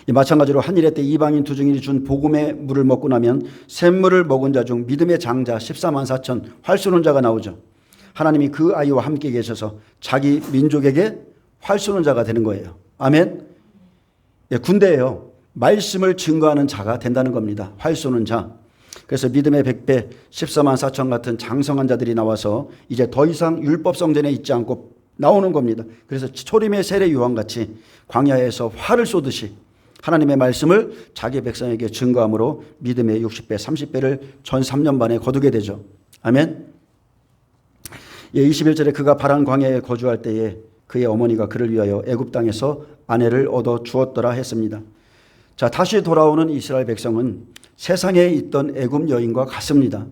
마찬가지로 한일의 때 이방인 두 증인이 준 복음의 물을 먹고 나면 샘물을 먹은 자 중 믿음의 장자 14만 4천 활 쏘는 자가 나오죠. 하나님이 그 아이와 함께 계셔서 자기 민족에게 활 쏘는 자가 되는 거예요. 아멘. 예, 군대예요. 말씀을 증거하는 자가 된다는 겁니다. 활 쏘는 자. 그래서 믿음의 100배 14만 4천 같은 장성한 자들이 나와서 이제 더 이상 율법 성전에 있지 않고 나오는 겁니다. 그래서 초림의 세례 요한같이 광야에서 활을 쏘듯이 하나님의 말씀을 자기 백성에게 증거함으로 믿음의 60배 30배를 전 3년 반에 거두게 되죠. 아멘. 예, 21절에 그가 바란 광야에 거주할 때에 그의 어머니가 그를 위하여 애굽 땅에서 아내를 얻어 주었더라 했습니다. 자, 다시 돌아오는 이스라엘 백성은 세상에 있던 애굽 여인과 같습니다.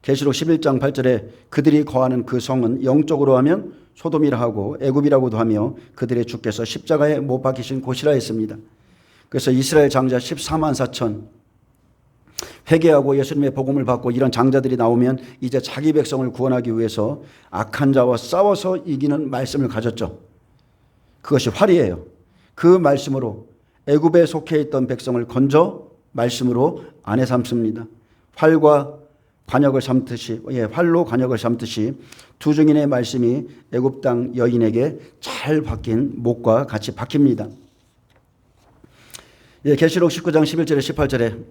계시록 11장 8절에 그들이 거하는 그 성은 영적으로 하면 소돔이라 하고 애굽이라고도 하며 그들의 주께서 십자가에 못 박히신 곳이라 했습니다. 그래서 이스라엘 장자 14만 4천 회개하고 예수님의 복음을 받고 이런 장자들이 나오면 이제 자기 백성을 구원하기 위해서 악한 자와 싸워서 이기는 말씀을 가졌죠. 그것이 활이에요. 그 말씀으로 애굽에 속해 있던 백성을 건져 말씀으로 안에 삼습니다. 활과 관역을 삼듯이, 활로 관역을 삼듯이 두 증인의 말씀이 애굽 땅 여인에게 잘 박힌 목과 같이 박힙니다. 계시록 19장 11절에 18절에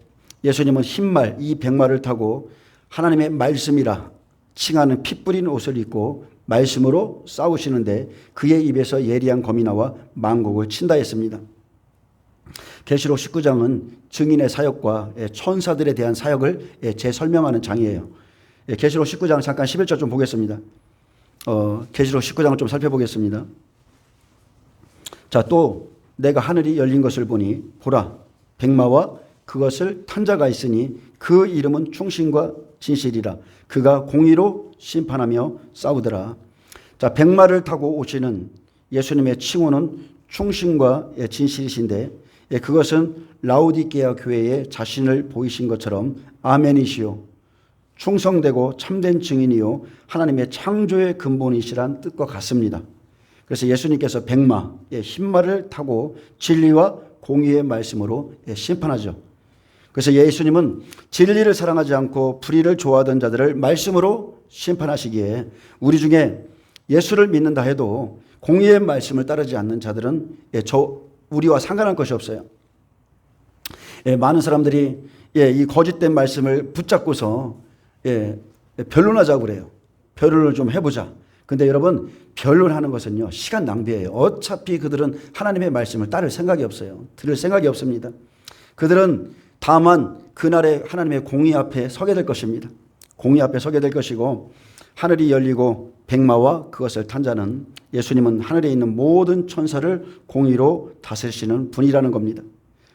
예수님은 흰말, 이 백마를 타고 하나님의 말씀이라 칭하는 피 뿌린 옷을 입고 말씀으로 싸우시는데 그의 입에서 예리한 검이 나와 만국을 친다 했습니다. 계시록 19장은 증인의 사역과 천사들에 대한 사역을 재설명하는 장이에요. 계시록 19장 잠깐 11절 좀 보겠습니다. 계시록 19장을 좀 살펴보겠습니다. 자, 또 내가 하늘이 열린 것을 보니 보라 백마와 그것을 탄 자가 있으니 그 이름은 충신과 진실이라 그가 공의로 심판하며 싸우더라. 자, 백마를 타고 오시는 예수님의 칭호는 충신과 진실이신데 그것은 라오디게아 교회에 자신을 보이신 것처럼 아멘이시요 충성되고 참된 증인이요 하나님의 창조의 근본이시란 뜻과 같습니다. 그래서 예수님께서 백마, 흰말을 타고 진리와 공의의 말씀으로 심판하죠. 그래서 예수님은 진리를 사랑하지 않고 불의를 좋아하던 자들을 말씀으로 심판하시기에 우리 중에 예수를 믿는다 해도 공의의 말씀을 따르지 않는 자들은 우리와 상관할 것이 없어요. 많은 사람들이 이 거짓된 말씀을 붙잡고서 변론하자고 그래요. 변론을 좀 해보자. 근데 여러분, 변론하는 것은요 시간 낭비예요. 어차피 그들은 하나님의 말씀을 따를 생각이 없어요. 들을 생각이 없습니다. 그들은 다만 그날에 하나님의 공의 앞에 서게 될 것입니다. 공의 앞에 서게 될 것이고 하늘이 열리고 백마와 그것을 탄 자는 예수님은 하늘에 있는 모든 천사를 공의로 다스리시는 분이라는 겁니다.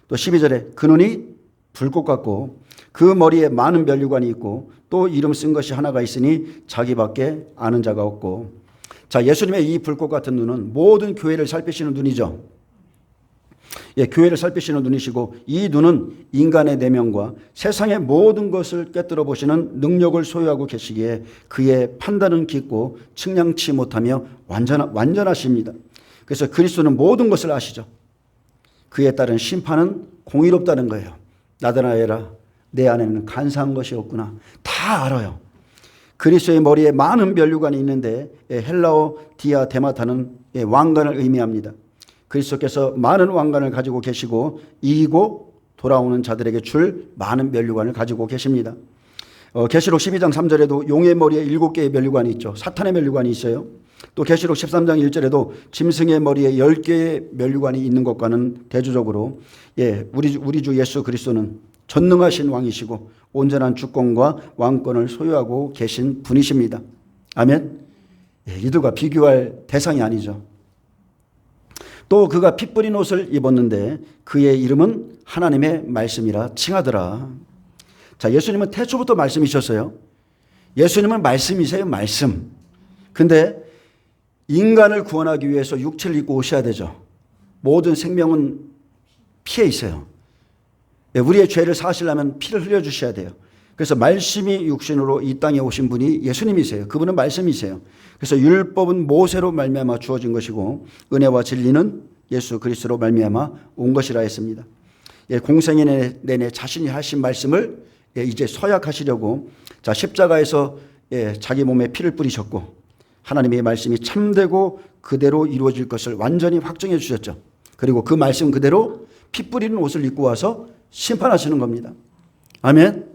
또 12절에 그 눈이 불꽃 같고 그 머리에 많은 면류관이 있고 또 이름 쓴 것이 하나가 있으니 자기밖에 아는 자가 없고. 자, 예수님의 이 불꽃 같은 눈은 모든 교회를 살피시는 눈이죠. 교회를 살피시는 눈이시고 이 눈은 인간의 내면과 세상의 모든 것을 꿰뚫어 보시는 능력을 소유하고 계시기에 그의 판단은 깊고 측량치 못하며 완전하십니다. 그래서 그리스도는 모든 것을 아시죠. 그에 따른 심판은 공의롭다는 거예요. 나더나에라 내 안에는 간사한 것이 없구나. 다 알아요. 그리스도의 머리에 많은 면류관이 있는데 헬라어 디아데마타는 왕관을 의미합니다. 그리스도께서 많은 왕관을 가지고 계시고 이기고 돌아오는 자들에게 줄 많은 면류관을 가지고 계십니다. 계시록 12장 3절에도 용의 머리에 7개의 면류관이 있죠. 사탄의 면류관이 있어요. 또 계시록 13장 1절에도 짐승의 머리에 10개의 면류관이 있는 것과는 대조적으로 우리 주 예수 그리스도는 전능하신 왕이시고 온전한 주권과 왕권을 소유하고 계신 분이십니다. 아멘. 이들과 비교할 대상이 아니죠. 또 그가 피 뿌린 옷을 입었는데 그의 이름은 하나님의 말씀이라 칭하더라. 자, 예수님은 태초부터 말씀이셨어요. 예수님은 말씀이세요, 말씀. 근데 인간을 구원하기 위해서 육체를 입고 오셔야 되죠. 모든 생명은 피에 있어요. 우리의 죄를 사하시려면 피를 흘려주셔야 돼요. 그래서 말씀이 육신으로 이 땅에 오신 분이 예수님이세요. 그분은 말씀이세요. 그래서 율법은 모세로 말미암아 주어진 것이고 은혜와 진리는 예수 그리스도로 말미암아 온 것이라 했습니다. 공생애 내내 자신이 하신 말씀을 이제 서약하시려고 자, 십자가에서 자기 몸에 피를 뿌리셨고 하나님의 말씀이 참되고 그대로 이루어질 것을 완전히 확정해 주셨죠. 그리고 그 말씀 그대로 피 뿌리는 옷을 입고 와서 심판하시는 겁니다. 아멘.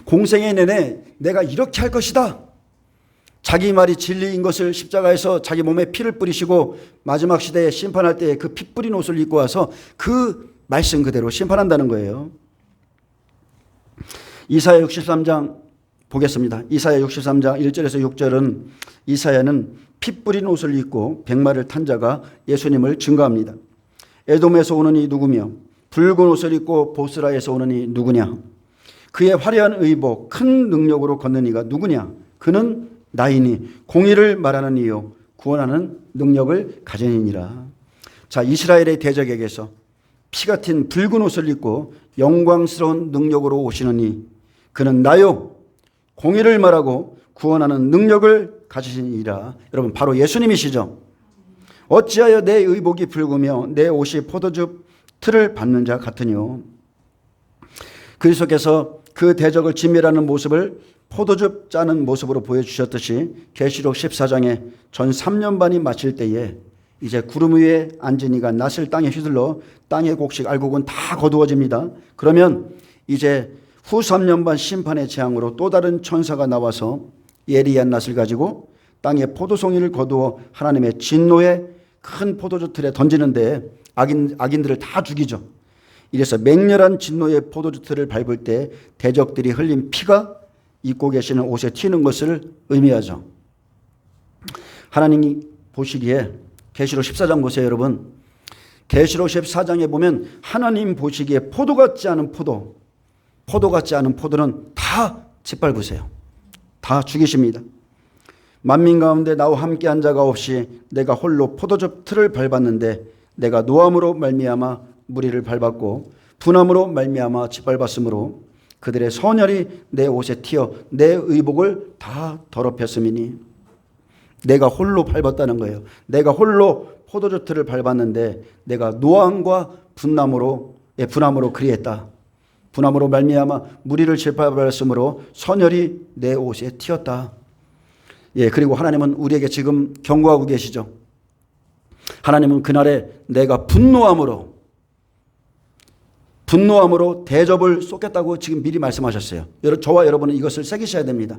공생애 내내 내가 이렇게 할 것이다. 자기 말이 진리인 것을 십자가에서 자기 몸에 피를 뿌리시고 마지막 시대에 심판할 때 그 피 뿌린 옷을 입고 와서 그 말씀 그대로 심판한다는 거예요. 이사야 63장 보겠습니다. 이사야 63장 1절에서 6절은 이사야는 피 뿌린 옷을 입고 백마를 탄 자가 예수님을 증거합니다. 에돔에서 오는 이 누구며 붉은 옷을 입고 보스라에서 오는 이 누구냐. 그의 화려한 의복 큰 능력으로 걷는 이가 누구냐. 그는 나이니 공의를 말하는 이요 구원하는 능력을 가진이니라. 자, 이스라엘의 대적에게서 피 같은 붉은 옷을 입고 영광스러운 능력으로 오시는 이 그는 나요 공의를 말하고 구원하는 능력을 가지시니라. 여러분 바로 예수님이시죠. 어찌하여 내 의복이 붉으며 내 옷이 포도즙 틀을 받는 자 같으뇨. 그리스도께서 그 대적을 진멸하는 모습을 포도즙 짜는 모습으로 보여주셨듯이 계시록 14장에 전 3년 반이 마칠 때에 이제 구름 위에 앉은 이가 낫을 땅에 휘둘러 땅의 곡식 알곡은 다 거두어집니다. 그러면 이제 후 3년 반 심판의 재앙으로 또 다른 천사가 나와서 예리한 낫을 가지고 땅에 포도송이를 거두어 하나님의 진노의 큰 포도주 틀에 던지는데 악인들을 다 죽이죠. 이래서 맹렬한 진노의 포도주 틀을 밟을 때 대적들이 흘린 피가 입고 계시는 옷에 튀는 것을 의미하죠. 하나님이 보시기에 계시록 14장 보세요, 여러분. 계시록 14장에 보면 하나님 보시기에 포도 같지 않은 포도는 다 짓밟으세요. 다 죽이십니다. 만민 가운데 나와 함께한 자가 없이 내가 홀로 포도즙 틀을 밟았는데 내가 노함으로 말미암아 무리를 밟았고 분함으로 말미암아 짓밟았으므로 그들의 선혈이 내 옷에 튀어 내 의복을 다 더럽혔음이니. 내가 홀로 밟았다는 거예요. 내가 홀로 포도주 틀을 밟았는데 내가 노함과 분함으로 그리했다. 분함으로 말미암아 무리를 짓밟았으므로 선혈이 내 옷에 튀었다. 그리고 하나님은 우리에게 지금 경고하고 계시죠. 하나님은 그날에 내가 분노함으로 대접을 쏟겠다고 지금 미리 말씀하셨어요. 저와 여러분은 이것을 새기셔야 됩니다.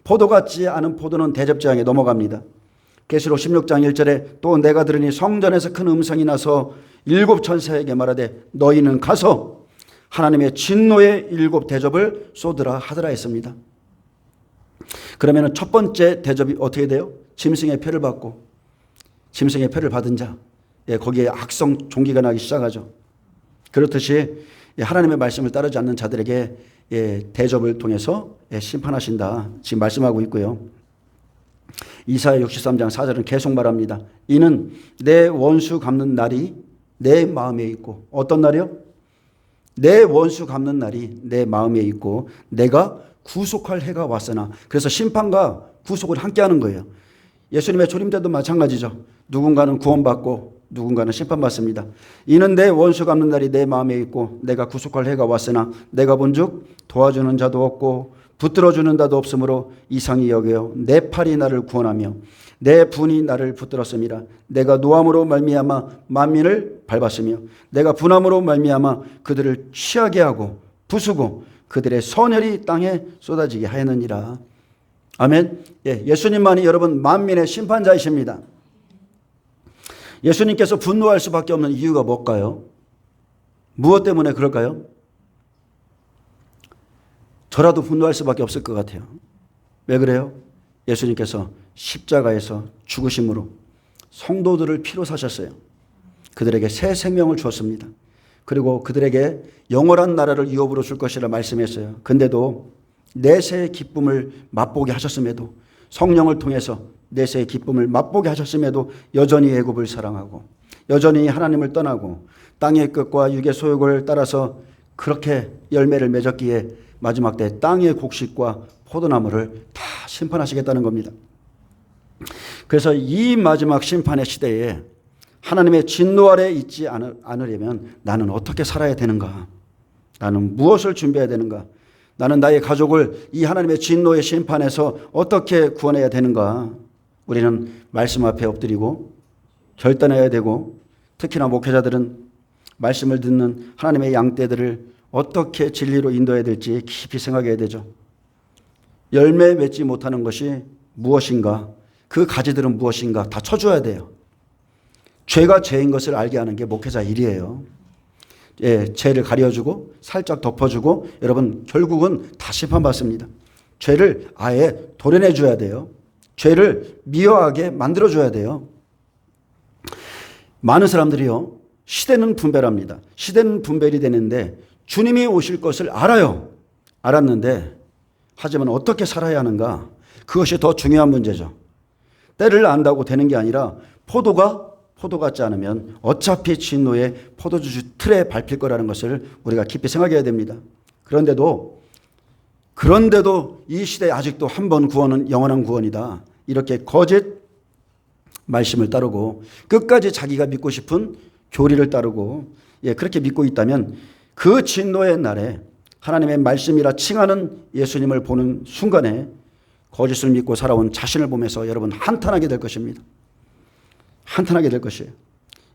포도 같지 않은 포도는 대접재앙에 넘어갑니다. 계시록 16장 1절에 또 내가 들으니 성전에서 큰 음성이 나서 7 천사에게 말하되 너희는 가서 하나님의 진노의 7 대접을 쏟으라 하더라 했습니다. 그러면 첫 번째 대접이 어떻게 돼요? 짐승의 표를 받고 짐승의 표를 받은 자, 거기에 악성 종기가 나기 시작하죠. 그렇듯이 하나님의 말씀을 따르지 않는 자들에게 대접을 통해서 심판하신다 지금 말씀하고 있고요. 이사야 63장 4절은 계속 말합니다. 이는 내 원수 갚는 날이 내 마음에 있고. 어떤 날이요? 내 원수 갚는 날이 내 마음에 있고 내가 구속할 해가 왔으나. 그래서 심판과 구속을 함께 하는 거예요. 예수님의 초림 때도 마찬가지죠. 누군가는 구원받고 누군가는 심판받습니다. 이는 내 원수 갚는 날이 내 마음에 있고 내가 구속할 해가 왔으나 내가 본즉 도와주는 자도 없고 붙들어주는 자도 없으므로 이상히 여겨 내 팔이 나를 구원하며 내 분이 나를 붙들었음이라. 내가 노함으로 말미암아 만민을 밟았으며 내가 분함으로 말미암아 그들을 취하게 하고 부수고 그들의 선혈이 땅에 쏟아지게 하였느니라. 아멘. 예수님만이 여러분 만민의 심판자이십니다. 예수님께서 분노할 수밖에 없는 이유가 뭘까요? 무엇 때문에 그럴까요? 저라도 분노할 수밖에 없을 것 같아요. 왜 그래요? 예수님께서 십자가에서 죽으심으로 성도들을 피로 사셨어요. 그들에게 새 생명을 주었습니다. 그리고 그들에게 영원한 나라를 유업으로 줄 것이라 말씀했어요. 근데도 내세의 기쁨을 맛보게 하셨음에도, 성령을 통해서 내세의 기쁨을 맛보게 하셨음에도 여전히 애굽을 사랑하고 여전히 하나님을 떠나고 땅의 끝과 육의 소욕을 따라서 그렇게 열매를 맺었기에 마지막 때 땅의 곡식과 포도나무를 다 심판하시겠다는 겁니다. 그래서 이 마지막 심판의 시대에 하나님의 진노 아래 있지 않으려면 나는 어떻게 살아야 되는가? 나는 무엇을 준비해야 되는가? 나는 나의 가족을 이 하나님의 진노의 심판에서 어떻게 구원해야 되는가? 우리는 말씀 앞에 엎드리고 결단해야 되고, 특히나 목회자들은 말씀을 듣는 하나님의 양떼들을 어떻게 진리로 인도해야 될지 깊이 생각해야 되죠. 열매 맺지 못하는 것이 무엇인가? 그 가지들은 무엇인가? 다 쳐줘야 돼요. 죄가 죄인 것을 알게 하는 게 목회자 일이에요. 예, 죄를 가려주고 살짝 덮어주고, 여러분 결국은 다 심판받습니다. 죄를 아예 도려내 줘야 돼요. 죄를 미워하게 만들어 줘야 돼요. 많은 사람들이요, 시대는 분별합니다. 시대는 분별이 되는데 주님이 오실 것을 알아요. 알았는데 하지만 어떻게 살아야 하는가? 그것이 더 중요한 문제죠. 때를 안다고 되는 게 아니라 포도가 포도 같지 않으면 어차피 진노의 포도주 틀에 밟힐 거라는 것을 우리가 깊이 생각해야 됩니다. 그런데도 이 시대에 아직도 한 번 구원은 영원한 구원이다, 이렇게 거짓 말씀을 따르고 끝까지 자기가 믿고 싶은 교리를 따르고, 그렇게 믿고 있다면 그 진노의 날에 하나님의 말씀이라 칭하는 예수님을 보는 순간에 거짓을 믿고 살아온 자신을 보면서 여러분 한탄하게 될 것입니다. 한탄하게 될 것이에요.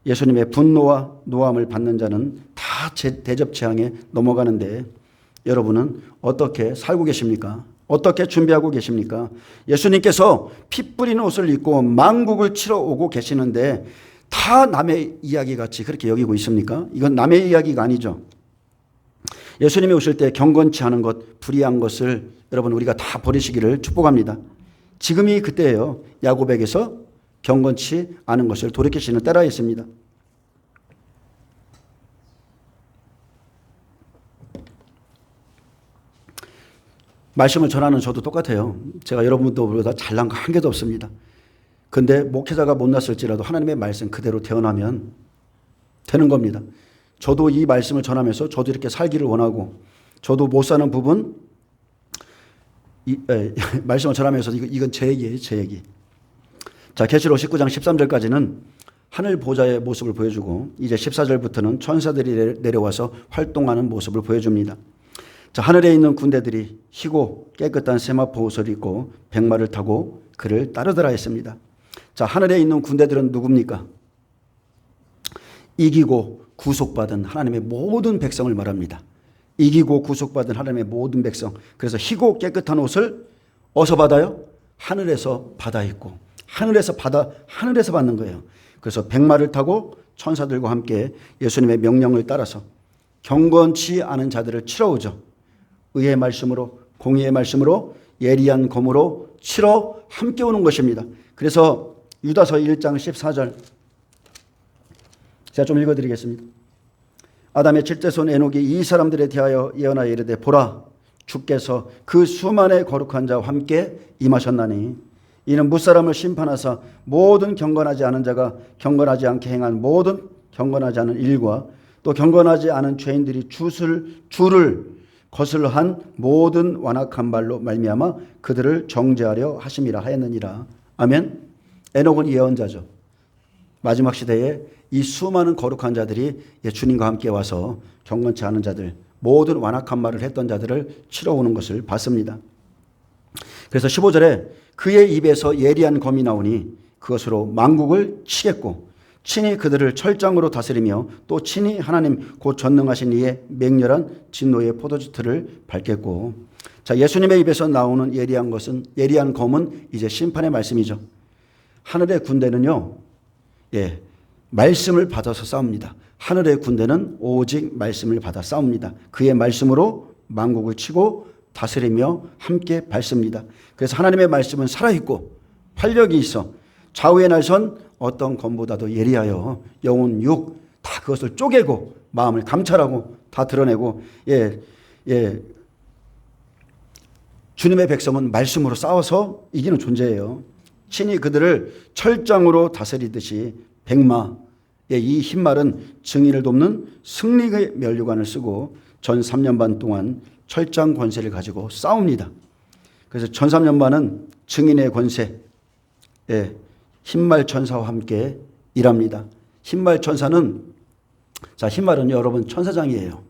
예수님의 분노와 노함을 받는 자는 다 대접재앙에 넘어가는데 여러분은 어떻게 살고 계십니까? 어떻게 준비하고 계십니까? 예수님께서 피 뿌리는 옷을 입고 만국을 치러 오고 계시는데 다 남의 이야기 같이 그렇게 여기고 있습니까? 이건 남의 이야기가 아니죠. 예수님이 오실 때 경건치 않은 것, 불의한 것을 여러분 우리가 다 버리시기를 축복합니다. 지금이 그때예요. 야고백에서 경건치 않은 것을 돌이키시는 때라 있습니다. 말씀을 전하는 저도 똑같아요. 제가 여러분들보다 잘난 거 한 개도 없습니다. 근데 목회자가 못났을지라도 하나님의 말씀 그대로 태어나면 되는 겁니다. 저도 이 말씀을 전하면서 저도 이렇게 살기를 원하고, 저도 못 사는 부분 말씀을 전하면서 이건 제 얘기예요. 제 얘기. 자, 계시록 19장 13절까지는 하늘 보좌의 모습을 보여주고, 이제 14절부터는 천사들이 내려와서 활동하는 모습을 보여줍니다. 자, 하늘에 있는 군대들이 희고 깨끗한 세마포 옷을 입고 백마를 타고 그를 따르더라 했습니다. 자, 하늘에 있는 군대들은 누굽니까? 이기고 구속받은 하나님의 모든 백성을 말합니다. 이기고 구속받은 하나님의 모든 백성. 그래서 희고 깨끗한 옷을 어디서 받아요? 하늘에서 받아 입고, 하늘에서 받는 거예요. 그래서 백마를 타고 천사들과 함께 예수님의 명령을 따라서 경건치 않은 자들을 치러 오죠. 의의 말씀으로, 공의의 말씀으로, 예리한 검으로 치러 함께 오는 것입니다. 그래서 유다서 1장 14절 제가 좀 읽어드리겠습니다. 아담의 칠대손 에녹이 이 사람들에 대하여 예언하여 이르되, 보라, 주께서 그 수만의 거룩한 자와 함께 임하셨나니 이는 무사람을 심판하사 모든 경건하지 않은 자가 경건하지 않게 행한 모든 경건하지 않은 일과 또 경건하지 않은 죄인들이 주를 거슬러 한 모든 완악한 말로 말미암아 그들을 정죄하려 하심이라 하였느니라. 아멘. 에녹은 예언자죠. 마지막 시대에 이 수많은 거룩한 자들이 주님과 함께 와서 경건치 않은 자들, 모든 완악한 말을 했던 자들을 치러 오는 것을 봤습니다. 그래서 15절에 그의 입에서 예리한 검이 나오니 그것으로 만국을 치겠고 친히 그들을 철장으로 다스리며 또 친히 하나님 곧 전능하신 이의 맹렬한 진노의 포도주 틀을 밟겠고. 자, 예수님의 입에서 나오는 예리한 검은 이제 심판의 말씀이죠. 하늘의 군대는요, 말씀을 받아서 싸웁니다. 하늘의 군대는 오직 말씀을 받아 싸웁니다. 그의 말씀으로 만국을 치고 다스리며 함께 밟습니다. 그래서 하나님의 말씀은 살아있고 활력이 있어 좌우의 날선 어떤 검보다도 예리하여 영혼 육 다 그것을 쪼개고 마음을 감찰하고 다 드러내고 주님의 백성은 말씀으로 싸워서 이기는 존재예요. 친히 그들을 철장으로 다스리듯이 백마의 이 흰말은 증인을 돕는 승리의 면류관을 쓰고 전 3년 반 동안 철장 권세를 가지고 싸웁니다. 그래서 전 3년 반은 증인의 권세, 흰말 천사와 함께 일합니다. 흰말 천사는, 자, 흰말은 여러분 천사장이에요.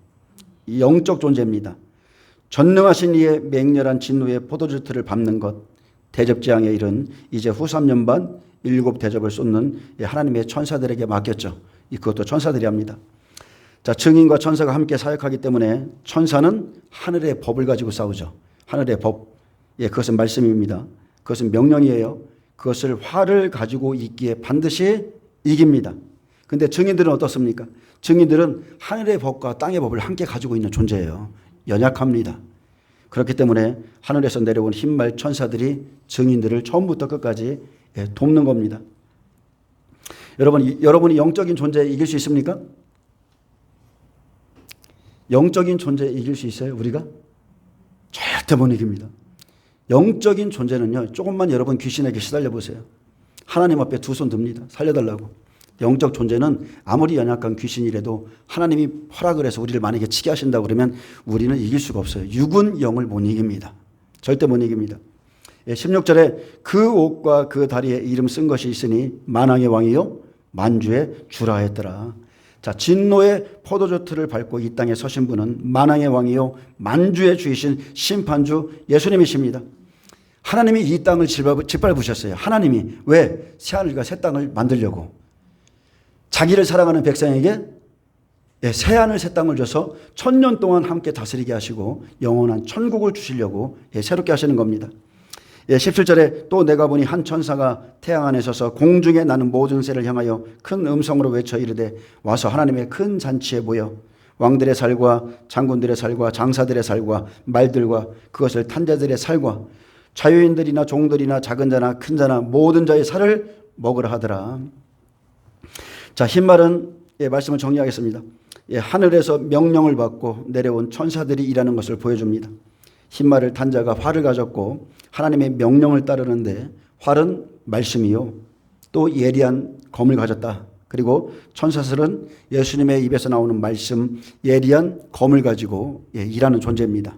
영적 존재입니다. 전능하신 이의 맹렬한 진노의 포도주 틀을 밟는 것, 대접지향의 일은 이제 후 3년 반 7 대접을 쏟는 하나님의 천사들에게 맡겼죠. 그것도 천사들이 합니다. 자, 증인과 천사가 함께 사역하기 때문에 천사는 하늘의 법을 가지고 싸우죠. 하늘의 법, 그것은 말씀입니다. 그것은 명령이에요. 그것을 활을 가지고 있기에 반드시 이깁니다. 근데 증인들은 어떻습니까? 증인들은 하늘의 법과 땅의 법을 함께 가지고 있는 존재예요. 연약합니다. 그렇기 때문에 하늘에서 내려온 흰말 천사들이 증인들을 처음부터 끝까지 돕는 겁니다. 여러분이 영적인 존재에 이길 수 있습니까? 영적인 존재에 이길 수 있어요, 우리가? 절대 못 이깁니다. 영적인 존재는요, 조금만 여러분 귀신에게 시달려 보세요. 하나님 앞에 두 손 듭니다. 살려달라고. 영적 존재는 아무리 연약한 귀신이라도 하나님이 허락을 해서 우리를 만약에 치게 하신다고 그러면 우리는 이길 수가 없어요. 육은 영을 못 이깁니다. 절대 못 이깁니다. 16절에 그 옷과 그 다리에 이름 쓴 것이 있으니 만왕의 왕이요 만주의 주라 했더라. 자, 진노의 포도주 틀을 밟고 이 땅에 서신 분은 만왕의 왕이요 만주의 주이신 심판주 예수님이십니다. 하나님이 이 땅을 짓밟으셨어요. 하나님이 왜? 새하늘과 새 땅을 만들려고. 자기를 사랑하는 백성에게 새하늘 새 땅을 줘서 1000년 동안 함께 다스리게 하시고 영원한 천국을 주시려고 새롭게 하시는 겁니다. 17절에 또 내가 보니 한 천사가 태양 안에 서서 공중에 나는 모든 새를 향하여 큰 음성으로 외쳐 이르되 와서 하나님의 큰 잔치에 모여 왕들의 살과 장군들의 살과 장사들의 살과 말들과 그것을 탄 자들의 살과 자유인들이나 종들이나 작은 자나 큰 자나 모든 자의 살을 먹으라 하더라. 자, 흰말은 말씀을 정리하겠습니다. 하늘에서 명령을 받고 내려온 천사들이 일하는 것을 보여줍니다. 흰말을 탄 자가 활을 가졌고 하나님의 명령을 따르는데 활은 말씀이요 또 예리한 검을 가졌다. 그리고 천사들은 예수님의 입에서 나오는 말씀, 예리한 검을 가지고 일하는 존재입니다.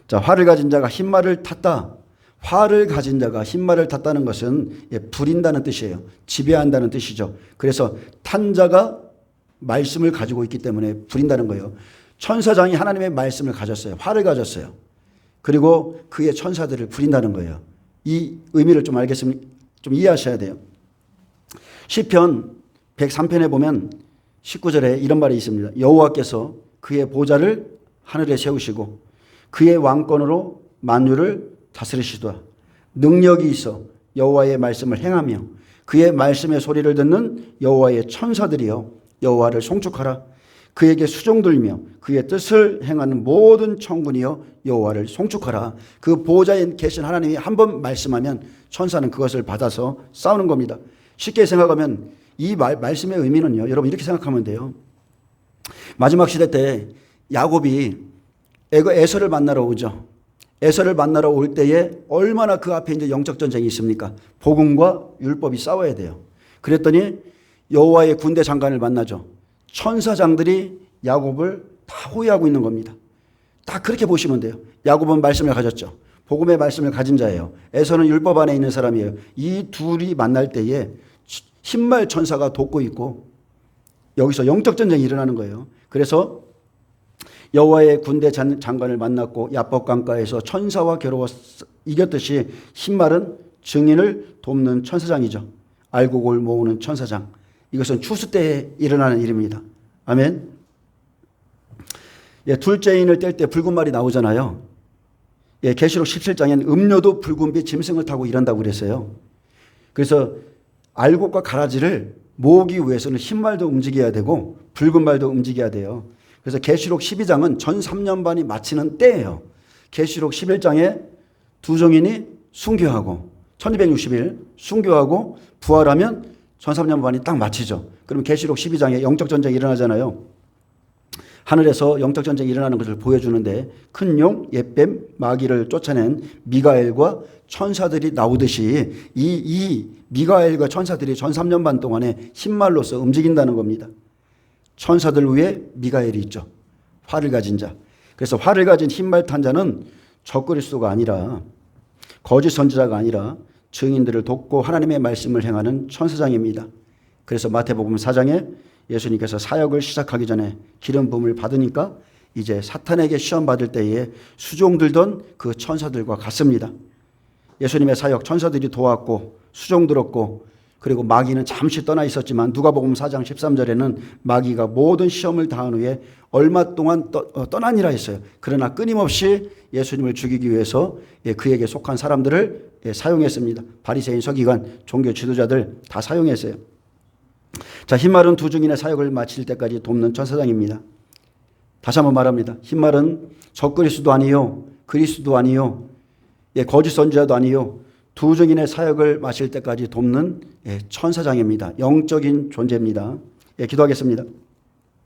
자, 활을 가진 자가 흰말을 탔다. 활을 가진 자가 흰말을 탔다는 것은 부린다는 뜻이에요. 지배한다는 뜻이죠. 그래서 탄 자가 말씀을 가지고 있기 때문에 부린다는 거예요. 천사장이 하나님의 말씀을 가졌어요. 활을 가졌어요. 그리고 그의 천사들을 부린다는 거예요. 이 의미를 좀 알겠습니까? 좀 이해하셔야 돼요. 시편 103편에 보면 19절에 이런 말이 있습니다. 여호와께서 그의 보좌를 하늘에 세우시고 그의 왕권으로 만유를 다스리시도다. 능력이 있어 여호와의 말씀을 행하며 그의 말씀의 소리를 듣는 여호와의 천사들이여 여호와를 송축하라. 그에게 수종들며 그의 뜻을 행하는 모든 천군이여 여호와를 송축하라. 그 보좌에 계신 하나님이 한번 말씀하면 천사는 그것을 받아서 싸우는 겁니다. 쉽게 생각하면 이 말씀의 의미는요, 여러분 이렇게 생각하면 돼요. 마지막 시대 때 야곱이 에서를 만나러 오죠. 에서를 만나러 올 때에 얼마나 그 앞에 이제 영적 전쟁이 있습니까? 복음과 율법이 싸워야 돼요. 그랬더니 여호와의 군대 장관을 만나죠. 천사장들이 야곱을 다 호위하고 있는 겁니다. 딱 그렇게 보시면 돼요. 야곱은 말씀을 가졌죠. 복음의 말씀을 가진 자예요. 에서는 율법 안에 있는 사람이에요. 이 둘이 만날 때에 흰말 천사가 돕고 있고 여기서 영적 전쟁이 일어나는 거예요. 그래서 여호와의 군대 장관을 만났고 야복 강가에서 천사와 겨루어 이겼듯이 흰말은 증인을 돕는 천사장이죠. 알곡을 모으는 천사장. 이것은 추수 때에 일어나는 일입니다. 아멘. 둘째 인을 뗄 때 붉은 말이 나오잖아요. 계시록 17장엔 음료도 붉은빛 짐승을 타고 일한다고 그랬어요. 그래서 알곡과 가라지를 모으기 위해서는 흰말도 움직여야 되고 붉은 말도 움직여야 돼요. 그래서 계시록 12장은 전 3년 반이 마치는 때예요. 계시록 11장에 두 종인이 순교하고 1260일 순교하고 부활하면 천삼년반이 딱 마치죠. 그럼 계시록 12장에 영적 전쟁이 일어나잖아요. 하늘에서 영적 전쟁이 일어나는 것을 보여주는데 큰 용, 옛뱀, 마귀를 쫓아낸 미가엘과 천사들이 나오듯이 이 미가엘과 천사들이 전 3년반 동안에 흰말로서 움직인다는 겁니다. 천사들 위에 미가엘이 있죠. 활을 가진 자. 그래서 활을 가진 흰말 탄 자는 적그리스도가 아니라 거짓 선지자가 아니라 증인들을 돕고 하나님의 말씀을 행하는 천사장입니다. 그래서 마태복음 4장에 예수님께서 사역을 시작하기 전에 기름 부음을 받으니까 이제 사탄에게 시험 받을 때에 수종들던 그 천사들과 같습니다. 예수님의 사역 천사들이 도왔고 수종들었고 그리고 마귀는 잠시 떠나 있었지만 누가복음 4장 13절에는 마귀가 모든 시험을 다한 후에 얼마 동안 떠나니라 했어요. 그러나 끊임없이 예수님을 죽이기 위해서 그에게 속한 사람들을 사용했습니다. 바리새인, 서기관, 종교 지도자들 다 사용했어요. 자, 흰말은 두 증인의 사역을 마칠 때까지 돕는 천사장입니다. 다시 한번 말합니다. 흰말은 적그리스도 아니요, 그리스도 아니요, 거짓 선지자도 아니요, 두 증인의 사역을 마칠 때까지 돕는 천사장입니다. 영적인 존재입니다. 기도하겠습니다.